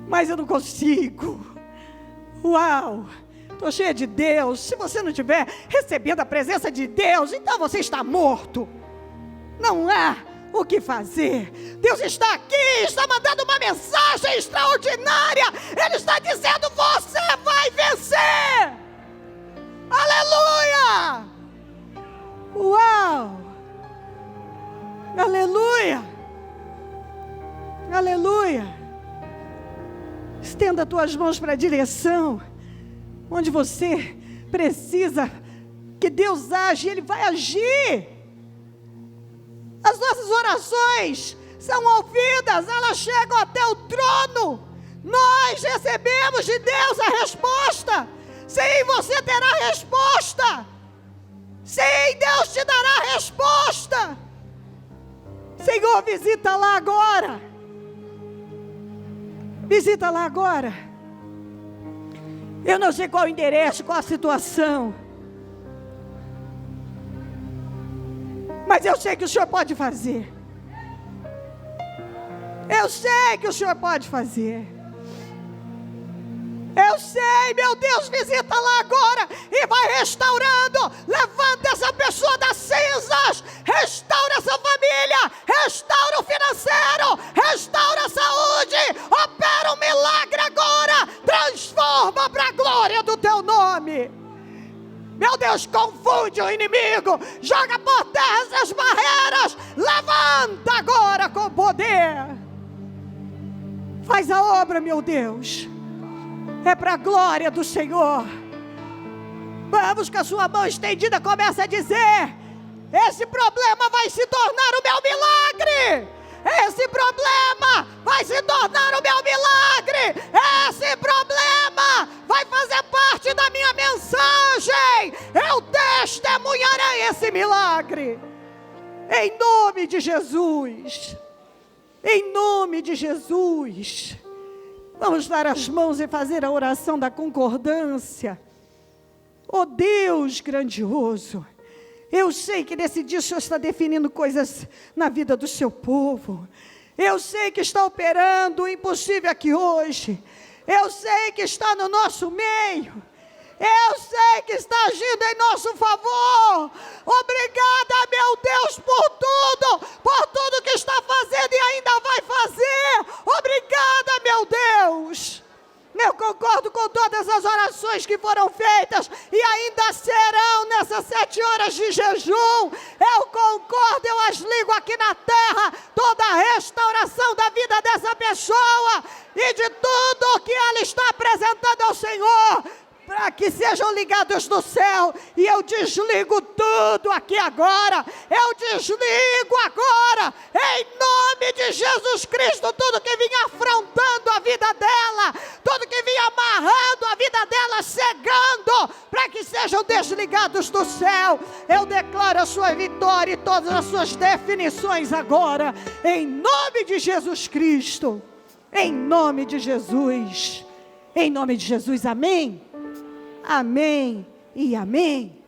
mas eu não consigo. Uau, estou cheia de Deus. Se você não estiver recebendo a presença de Deus, então você está morto. Não há o que fazer. Deus está aqui, está mandando uma mensagem extraordinária. Ele está dizendo: você vai vencer. Aleluia. Uau! Aleluia! Aleluia! Estenda as tuas mãos para a direção onde você precisa que Deus age. Ele vai agir. As nossas orações são ouvidas, elas chegam até o trono. Nós recebemos de Deus a resposta. Sim, você terá resposta. Sim, Deus te dará a resposta. Senhor, visita lá agora. Visita lá agora. Eu não sei qual o endereço, qual a situação, mas eu sei que o Senhor pode fazer. Eu sei que o Senhor pode fazer. Eu sei, meu Deus, visita lá agora e vai restaurando. Levanta essa pessoa das cinzas, restaura essa família, restaura o financeiro, restaura a saúde, opera um milagre agora, transforma para a glória do teu nome. Meu Deus, confunde o inimigo, joga por terra essas barreiras, levanta agora com poder. Faz a obra, meu Deus. É para a glória do Senhor. Vamos, com a sua mão estendida, começa a dizer: esse problema vai se tornar o meu milagre. Esse problema vai se tornar o meu milagre. Esse problema vai fazer parte da minha mensagem. Eu testemunharei esse milagre. Em nome de Jesus. Em nome de Jesus. Vamos dar as mãos e fazer a oração da concordância. Oh Deus grandioso, eu sei que nesse dia o Senhor está definindo coisas na vida do seu povo. Eu sei que está operando o impossível aqui hoje. Eu sei que está no nosso meio. Eu sei que está agindo em nosso favor. Obrigada, meu Deus, por tudo que está fazendo e ainda vai fazer. Obrigada, meu Deus. Eu concordo com todas as orações que foram feitas e ainda serão nessas 7 horas de jejum, eu concordo, eu as ligo aqui na terra, toda a restauração da vida dessa pessoa e de tudo que ela está apresentando ao Senhor, para que sejam ligados no céu. E eu desligo tudo aqui agora, eu desligo agora, em nome de Jesus Cristo, tudo que vinha afrontando a vida dela, tudo que vinha amarrando a vida dela, cegando, para que sejam desligados do céu. Eu declaro a sua vitória e todas as suas definições agora, em nome de Jesus Cristo, em nome de Jesus, amém. Amém e amém.